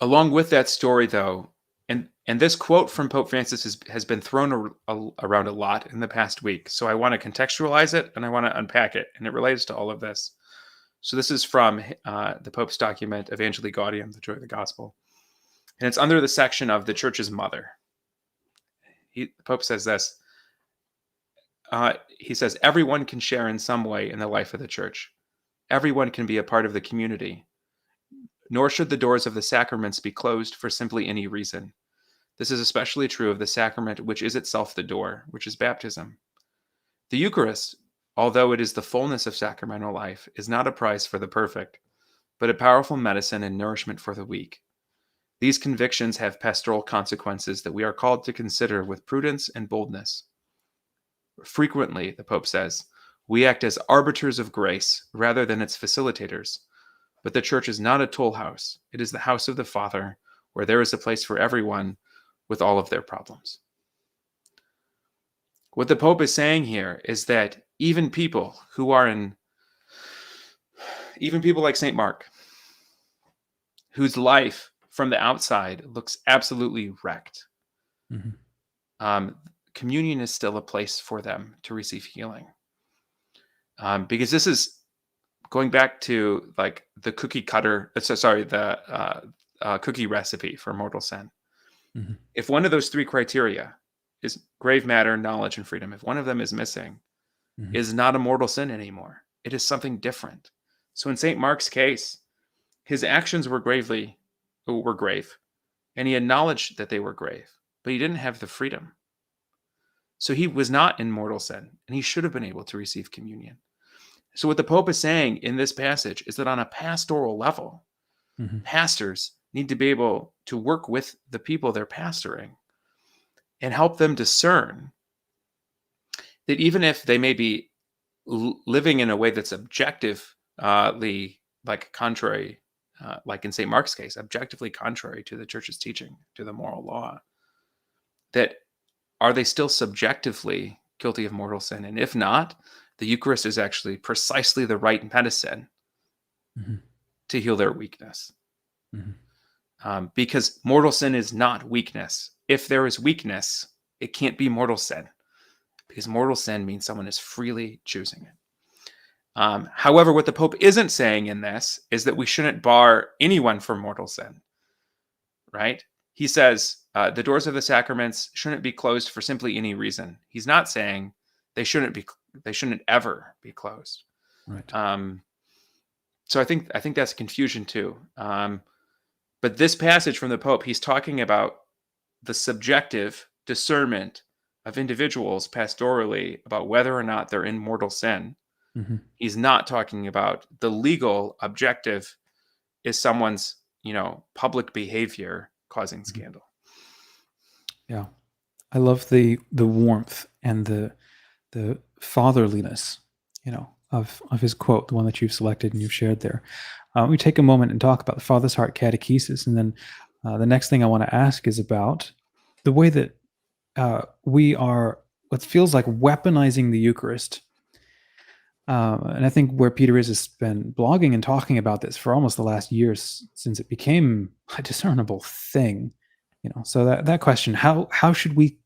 Along with that story, though, and this quote from Pope Francis has been thrown around a lot in the past week. So I want to contextualize it and I want to unpack it, and it relates to all of this. So this is from the Pope's document, Evangelii Gaudium, the Joy of the Gospel, and it's under the section of the Church's Mother. The Pope says this. He says, everyone can share in some way in the life of the Church. Everyone can be a part of the community. Nor should the doors of the sacraments be closed for simply any reason. This is especially true of the sacrament which is itself the door, which is baptism. The Eucharist, although it is the fullness of sacramental life, is not a prize for the perfect, but a powerful medicine and nourishment for the weak. These convictions have pastoral consequences that we are called to consider with prudence and boldness. Frequently, the Pope says, we act as arbiters of grace rather than its facilitators. But the Church is not a tollhouse. It is the house of the Father, where there is a place for everyone with all of their problems. What the Pope is saying here is that even people like St. Mark, whose life from the outside looks absolutely wrecked, communion is still a place for them to receive healing. Because this is going back to like the cookie recipe for mortal sin. If one of those three criteria is grave matter, knowledge, and freedom, if one of them is missing, it is not a mortal sin anymore. It is something different. So in St. Mark's case, his actions were grave, and he acknowledged that they were grave, but he didn't have the freedom. So he was not in mortal sin, and he should have been able to receive communion. So what the Pope is saying in this passage is that on a pastoral level, pastors need to be able to work with the people they're pastoring and help them discern that even if they may be living in a way that's objectively contrary, like in St. Mark's case, objectively contrary to the Church's teaching, to the moral law, that are they still subjectively guilty of mortal sin? And if not, the Eucharist is actually precisely the right medicine to heal their weakness. Because mortal sin is not weakness. If there is weakness, it can't be mortal sin, because mortal sin means someone is freely choosing it. However, what the Pope isn't saying in this is that we shouldn't bar anyone from mortal sin, right? He says the doors of the sacraments shouldn't be closed for simply any reason. He's not saying they shouldn't ever be closed. Right. So I think that's confusion too. But this passage from the Pope, he's talking about the subjective discernment of individuals pastorally about whether or not they're in mortal sin. He's not talking about the legal objective, is someone's, public behavior causing scandal. Yeah. I love the warmth and the fatherliness, of his quote, the one that you've selected and you've shared there. We take a moment and talk about the Father's Heart Catechesis, and then the next thing I want to ask is about the way that we are what feels like weaponizing the Eucharist. And I think where Peter has been blogging and talking about this for almost the last years since it became a discernible thing. So that question, how should we,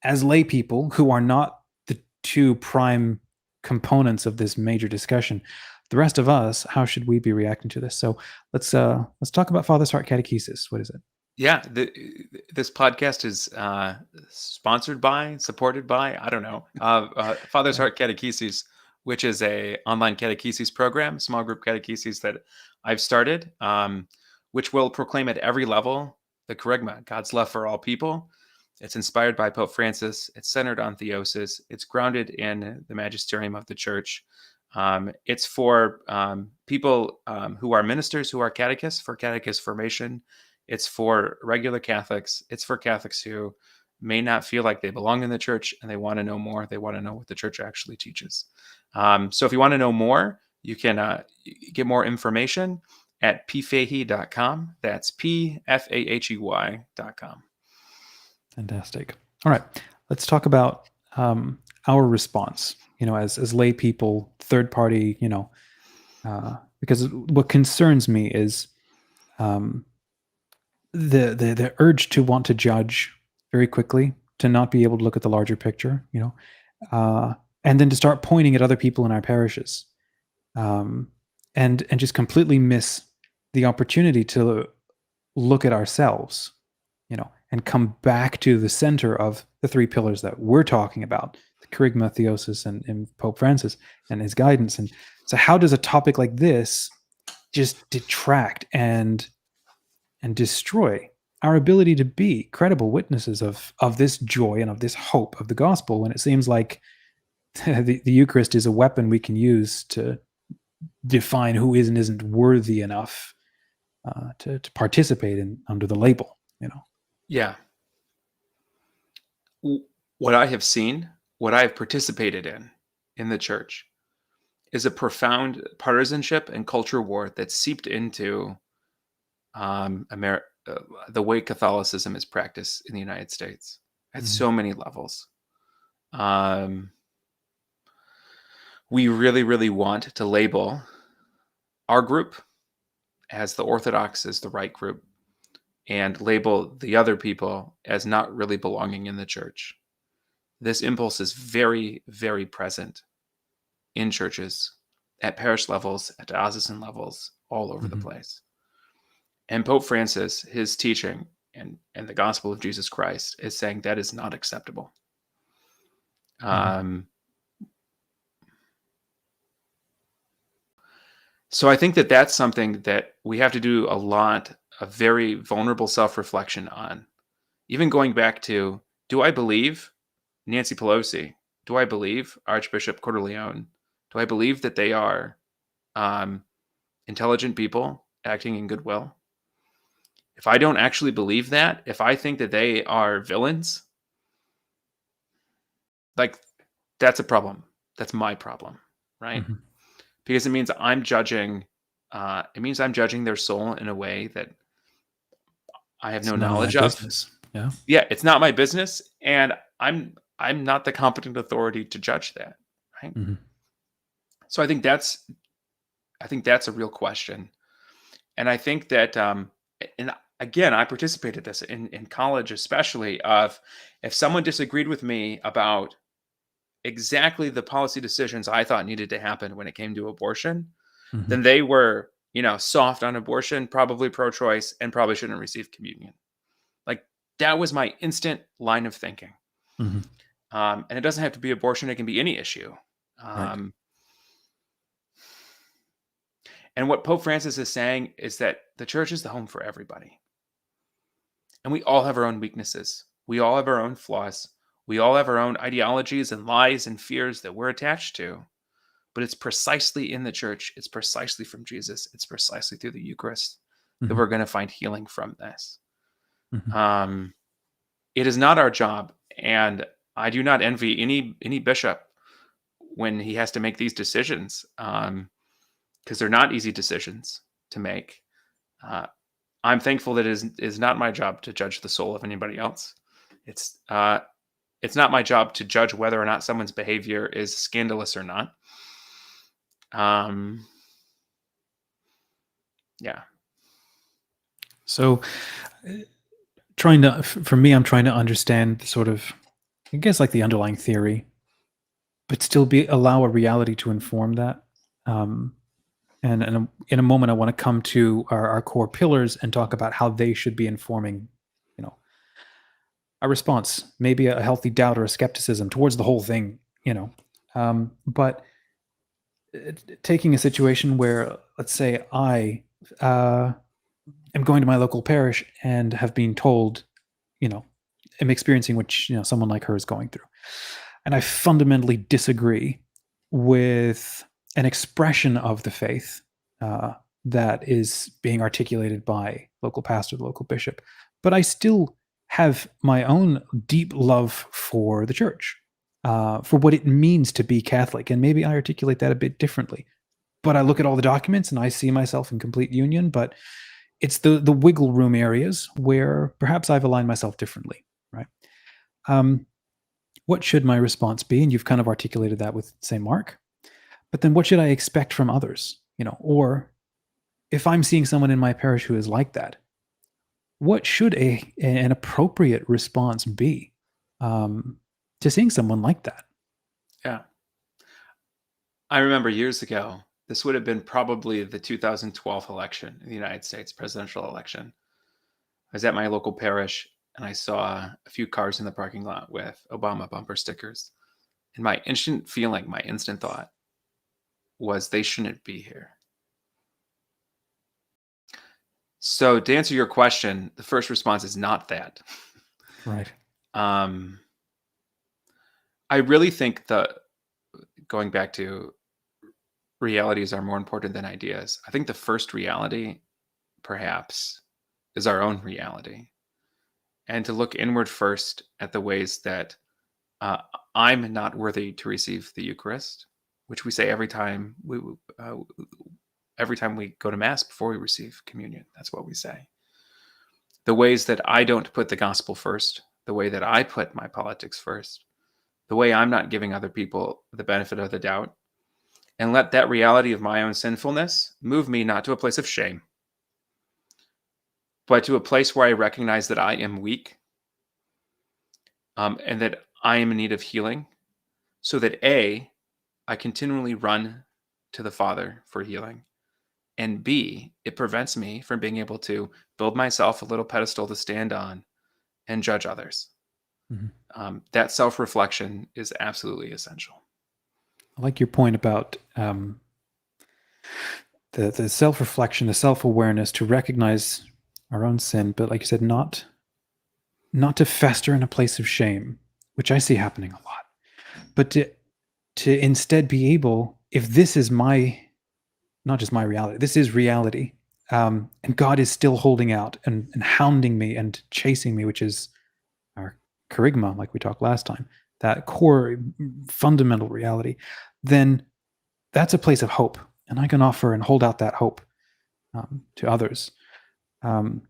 as lay people who are not the two prime components of this major discussion, the rest of us, how should we be reacting to this? So let's talk about Father's Heart Catechesis. What is it? Yeah, this podcast is sponsored by, supported by, I don't know, Father's Heart Catechesis, which is a online catechesis program, small group catechesis that I've started, which will proclaim at every level the kerygma, God's love for all people. It's inspired by Pope Francis. It's centered on theosis. It's grounded in the magisterium of the Church. It's for people who are ministers, who are catechists, for catechist formation. It's for regular Catholics. It's for Catholics who may not feel like they belong in the Church and they want to know more. They want to know what the Church actually teaches. So if you want to know more, you can get more information at pfahey.com. That's pfahey.com. Fantastic. All right. Let's talk about our response, as lay people, third party, because what concerns me is the urge to want to judge very quickly, to not be able to look at the larger picture, and then to start pointing at other people in our parishes, and just completely miss the opportunity to look at ourselves, and come back to the center of the three pillars that we're talking about: the kerygma, theosis, and Pope Francis and his guidance. And so how does a topic like this just detract and destroy our ability to be credible witnesses of this joy and of this hope of the gospel, when it seems like the Eucharist is a weapon we can use to define who is and isn't worthy enough to participate in under the label. Yeah. What I have seen, what I have participated in the church, is a profound partisanship and culture war that seeped into the way Catholicism is practiced in the United States at Mhm. so many levels. We really, really want to label our group as the Orthodox, as the right group, and label the other people as not really belonging in the church. This impulse is very, very present in churches, at parish levels, at diocesan levels, all over the Mhm. place. And Pope Francis, his teaching and the gospel of Jesus Christ is saying that is not acceptable. Mhm. So I think that that's something that we have to do a lot of very vulnerable self-reflection on. Even going back to, do I believe Nancy Pelosi? Do I believe Archbishop Cordileone? Do I believe that they are um, intelligent people acting in goodwill? If I don't actually believe that, if I think that they are villains, like, that's a problem. That's my problem, right? Mhm. Because it means I'm judging. It means I'm judging their soul in a way that I have It's no none of my knowledge of. business. Yeah. Yeah, it's not my business, and I'm not the competent authority to judge that, right? Mhm. So I think that's a real question, and I think that and again, I participated this in college, especially of if someone disagreed with me about exactly the policy decisions I thought needed to happen when it came to abortion, Mhm. then they were, soft on abortion, probably pro-choice, and probably shouldn't receive communion. Like, that was my instant line of thinking. Mhm. And it doesn't have to be abortion; it can be any issue. Right. Um, and what Pope Francis is saying is that the church is the home for everybody, and we all have our own weaknesses. We all have our own flaws. We all have our own ideologies and lies and fears that we're attached to. But it's precisely in the church. It's precisely from Jesus. It's precisely through the Eucharist that Mhm. we're going to find healing from this. Mhm. Um, it is not our job, and I do not envy any bishop when he has to make these decisions, because they're not easy decisions to make. Uh, I'm thankful that it is not my job to judge the soul of anybody else. It's uh, it's not my job to judge whether or not someone's behavior is scandalous or not. Um, yeah, So, trying to, for me, I'm trying to understand the sort of, I guess, like the underlying theory, but still be allow a reality to inform that. Um, and in a moment, I want to come to our core pillars and talk about how they should be informing, you know, a response, maybe a healthy doubt or a skepticism towards the whole thing, but taking a situation where, let's say, I am going to my local parish and have been told, you know, am experiencing what someone like her is going through, and I fundamentally disagree with an expression of the faith uh, that is being articulated by local pastor, the local bishop, but I still have my own deep love for the church, for what it means to be Catholic, and maybe I articulate that a bit differently. But I look at all the documents and I see myself in complete union. But it's the wiggle room areas where perhaps I've aligned myself differently, right? Um, what should my response be? And you've kind of articulated that with St. Mark. But then what should I expect from others? Or if I'm seeing someone in my parish who is like that, what should an appropriate response be to seeing someone like that? yeah. I remember years ago, this would have been probably the 2012 election in the United States, presidential election. I was at my local parish and I saw a few cars in the parking lot with Obama bumper stickers. And my instant feeling, my instant thought was they shouldn't be here. So to answer your question, the first response is not that. Right. Um, I really think going back to realities are more important than ideas. I think the first reality, perhaps, is our own reality, and to look inward first at the ways that uh, I'm not worthy to receive the Eucharist, which we say uh, every time we go to Mass before we receive communion. That's what we say. The ways that I don't put the gospel first, the way that I put my politics first, the way I'm not giving other people the benefit of the doubt, and let that reality of my own sinfulness move me not to a place of shame, but to a place where I recognize that I am weak, and that I am in need of healing, so that A, I continually run to the Father for healing, and B, it prevents me from being able to build myself a little pedestal to stand on and judge others. Mhm. That self reflection is absolutely essential. I like your point about the self reflection, the self awareness to recognize our own sin, but like you said, not to fester in a place of shame, which I see happening a lot, but to instead be able, if this is my, not just my reality, this is reality, and God is still holding out and hounding me and chasing me, which is our charisma, like we talked last time, that core fundamental reality, then that's a place of hope, and I can offer and hold out that hope to others. Um,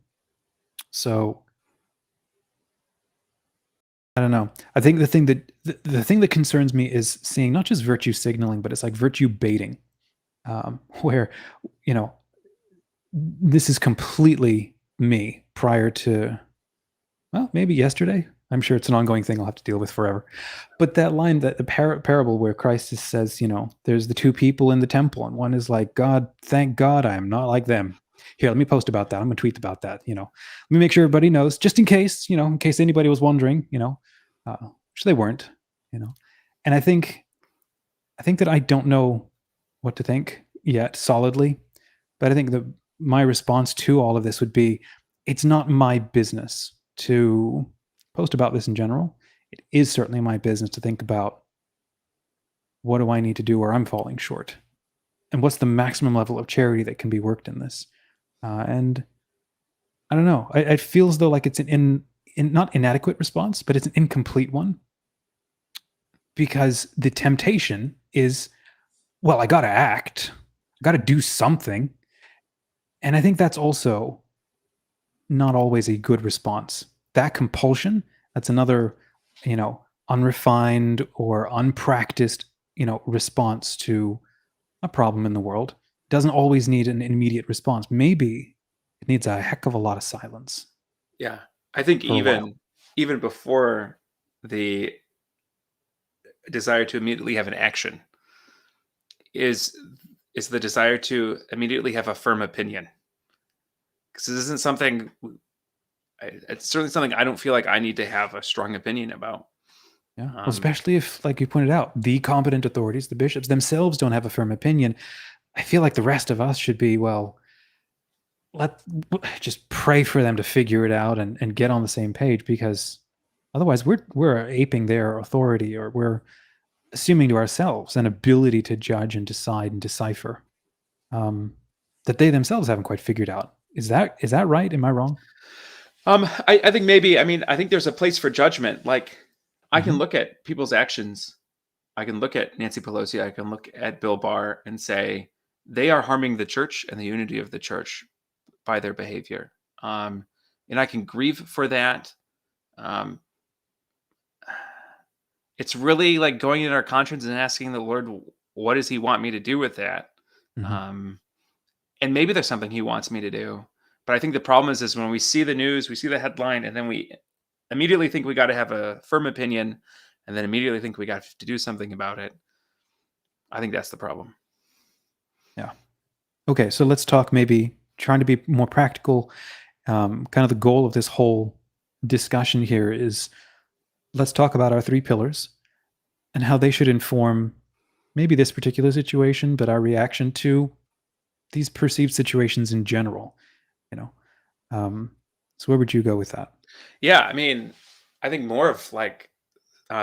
so I don't know. I think the thing that concerns me is seeing not just virtue signaling, but it's like virtue baiting, where you know this is completely me prior to, well, maybe yesterday. I'm sure it's an ongoing thing I'll have to deal with forever. But that line, that the parable where Christ just says, there's the two people in the temple, and one is like, God, thank God I am not like them. Here, let me post about that. I'm gonna tweet about that. Let me make sure everybody knows, just in case, in case anybody was wondering, which they weren't, And I think that I don't know what to think yet solidly, but I think that my response to all of this would be, it's not my business to post about this in general. It is certainly my business to think about, what do I need to do where I'm falling short? And what's the maximum level of charity that can be worked in this? And I don't know. I feel as though like it's an not inadequate response, but it's an incomplete one, because the temptation is, well, I got to act, I got to do something. And I think that's also not always a good response. That compulsion, that's another, unrefined or unpracticed, response to a problem in the world. Doesn't always need an immediate response. Maybe it needs a heck of a lot of silence Yeah, I think for a while. even before the desire to immediately have an action is the desire to immediately have a firm opinion, because this isn't something it's certainly something I don't feel like I need to have a strong opinion about. Yeah. Well, Um, especially if, like you pointed out, the competent authorities, the bishops themselves, don't have a firm opinion. I feel like the rest of us should be, well, let just pray for them to figure it out and get on the same page, because otherwise we're aping their authority, or we're assuming to ourselves an ability to judge and decide and decipher, um, that they themselves haven't quite figured out. Is that right? Am I wrong? I think maybe, I mean, I think there's a place for judgment. Like, I can Mhm. look at people's actions. I can look at Nancy Pelosi. I can look at Bill Barr and say they are harming the church and the unity of the church by their behavior. And I can grieve for that. Um, it's really like going in our conscience and asking the Lord, what does He want me to do with that? Mhm. Um, and maybe there's something He wants me to do. But I think the problem is when we see the news, we see the headline, and then we immediately think we got to have a firm opinion, and then immediately think we got to do something about it. I think that's the problem. Yeah. Okay, so let's talk, maybe trying to be more practical. Kind of the goal of this whole discussion here is, let's talk about our three pillars and how they should inform maybe this particular situation, but our reaction to these perceived situations in general. You know, so where would you go with that? Yeah, I mean, I think more of like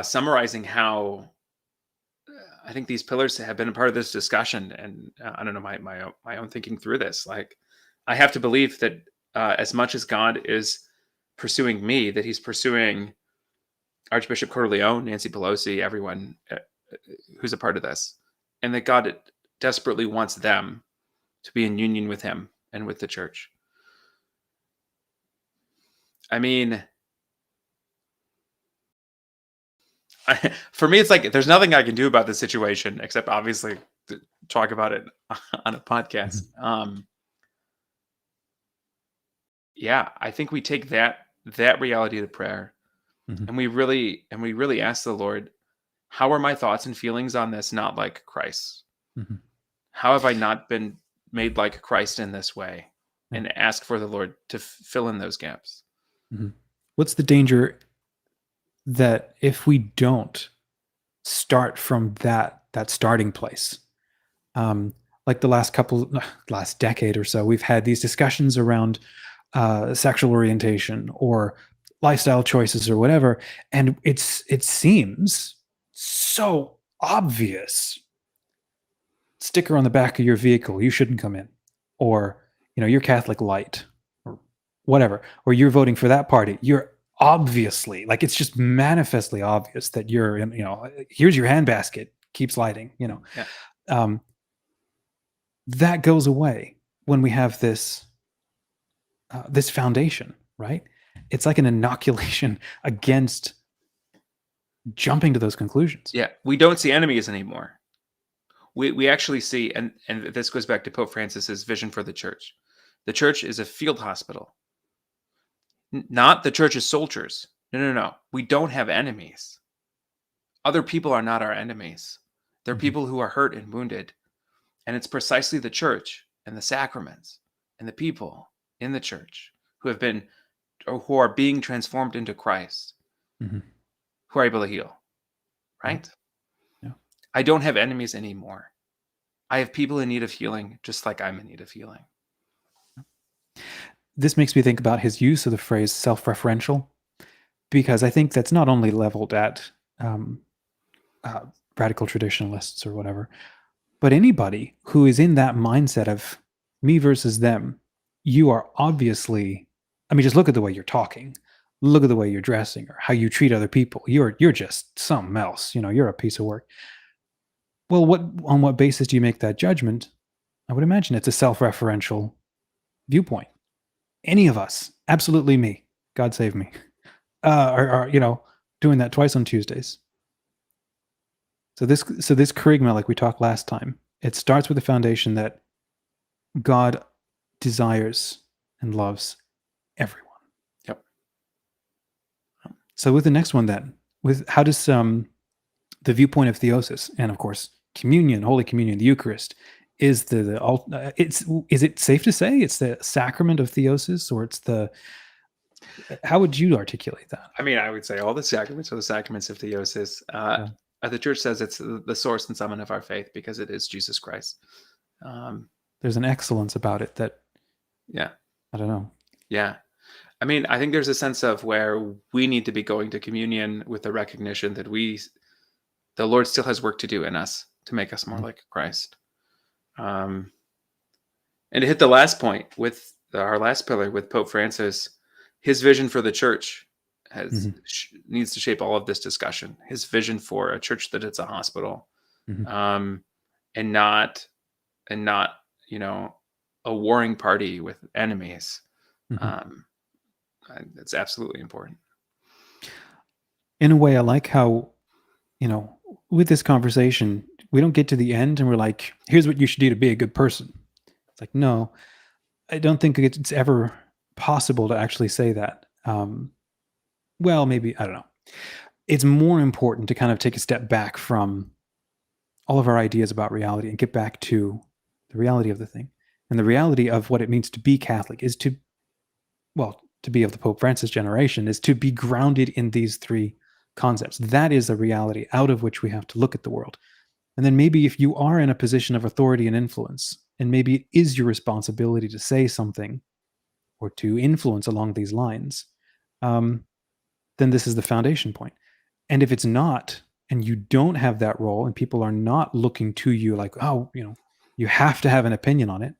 summarizing how I think these pillars have been a part of this discussion, and I don't know, my own thinking through this. Like, I have to believe that as much as God is pursuing me, that He's pursuing Archbishop Cordileone, Nancy Pelosi, everyone who's a part of this, and that God desperately wants them to be in union with Him and with the church. I mean, for me, it's like there's nothing I can do about the situation except obviously to talk about it on a podcast. Yeah, I think we take that reality to prayer, and we really ask the Lord, how are my thoughts and feelings on this not like Christ? How have I not been made like Christ in this way? And ask for the Lord to fill in those gaps. What's the danger that if we don't start from that starting place, like the last decade or so, we've had these discussions around sexual orientation or lifestyle choices or whatever, and it seems so obvious. Sticker on the back of your vehicle, you shouldn't come in, or you're Catholic light, or whatever, or you're voting for that party. You're obviously, like, it's just manifestly obvious that you're in, here's your handbasket, keeps lighting, that goes away when we have this foundation, right? It's like an inoculation against jumping to those conclusions. Yeah, we don't see enemies anymore. We actually see, and this goes back to Pope Francis's vision for the church. The church is a field hospital. Not the church's soldiers. No. We don't have enemies. Other people are not our enemies. They're people who are hurt and wounded. And it's precisely the church and the sacraments and the people in the church who are being transformed into Christ, who are able to heal. Right? Yeah. I don't have enemies anymore. I have people in need of healing, just like I'm in need of healing. This makes me think about his use of the phrase self-referential, because I think that's not only leveled at radical traditionalists or whatever, but anybody who is in that mindset of me versus them. You are obviously, just look at the way you're talking, look at the way you're dressing, or how you treat other people. You're just something else. You're a piece of work. Well, on what basis do you make that judgment? I would imagine it's a self-referential viewpoint. Any of us, absolutely me, God save me, are doing that twice on Tuesdays. So this charisma, like we talked last time, it starts with the foundation that God desires and loves everyone. Yep. So with the next one then, with how does the viewpoint of theosis, and of course communion, Holy Communion, the Eucharist, is is it safe to say it's the sacrament of theosis, or how would you articulate that? I would say all the sacraments are the sacraments of theosis. The church says it's the source and summit of our faith because it is Jesus Christ. There's an excellence about it that, I don't know. Yeah. I think there's a sense of where we need to be going to communion with the recognition that the Lord still has work to do in us to make us more like Christ. And to hit the last point with our last pillar with Pope Francis, his vision for the church needs to shape all of this discussion. His vision for a church that it's a hospital, and not a warring party with enemies. It's absolutely important. In a way, I like how, with this conversation, we don't get to the end and we're like, here's what you should do to be a good person. It's like, no, I don't think it's ever possible to actually say that. Well, maybe, I don't know. It's more important to kind of take a step back from all of our ideas about reality and get back to the reality of the thing. And the reality of what it means to be Catholic is to be of the Pope Francis generation, is to be grounded in these three concepts. That is the reality out of which we have to look at the world. And then maybe if you are in a position of authority and influence, and maybe it is your responsibility to say something or to influence along these lines, then this is the foundation point. And if it's not, and you don't have that role, and people are not looking to you like, oh, you have to have an opinion on it,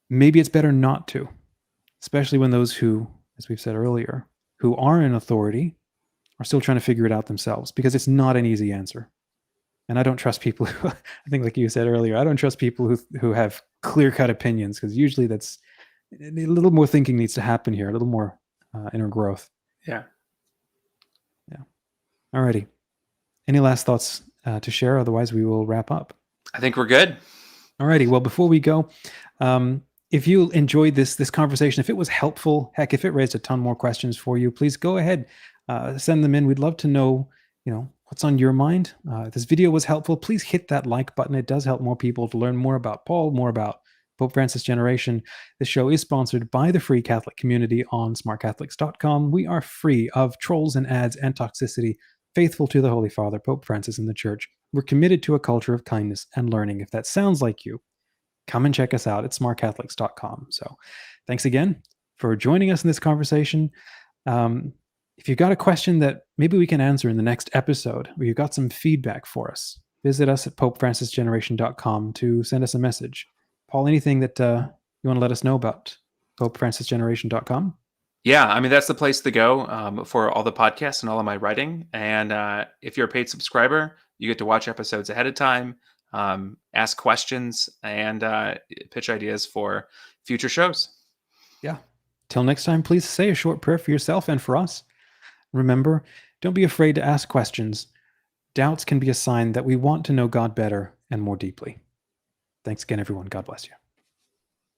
maybe it's better not to, especially when those who, as we've said earlier, who are in authority are still trying to figure it out themselves, because it's not an easy answer. And I don't trust people who, I think like you said earlier, I don't trust people who have clear-cut opinions, because usually that's a little more thinking needs to happen here, a little more inner growth. Yeah. Alrighty. Any last thoughts to share? Otherwise, we will wrap up. I think we're good. Alrighty. Well, before we go, if you enjoyed this conversation, if it was helpful, heck, if it raised a ton more questions for you, please go ahead, send them in. We'd love to know, what's on your mind. If this video was helpful, please hit that like button. It does help more people to learn more about Paul, more about Pope Francis Generation. This show is sponsored by the Free Catholic Community on smartcatholics.com. We are free of trolls and ads and toxicity, faithful to the Holy Father, Pope Francis, and the Church. We're committed to a culture of kindness and learning. If that sounds like you, come and check us out at smartcatholics.com. So thanks again for joining us in this conversation. If you've got a question that maybe we can answer in the next episode, or you've got some feedback for us, visit us at popefrancisgeneration.com to send us a message. Paul, anything that you want to let us know about popefrancisgeneration.com? Yeah, I mean, that's the place to go for all the podcasts and all of my writing. And if you're a paid subscriber, you get to watch episodes ahead of time, ask questions, and pitch ideas for future shows. Yeah. Till next time, please say a short prayer for yourself and for us. Remember, don't be afraid to ask questions. Doubts can be a sign that we want to know God better and more deeply. Thanks again, everyone. God bless you.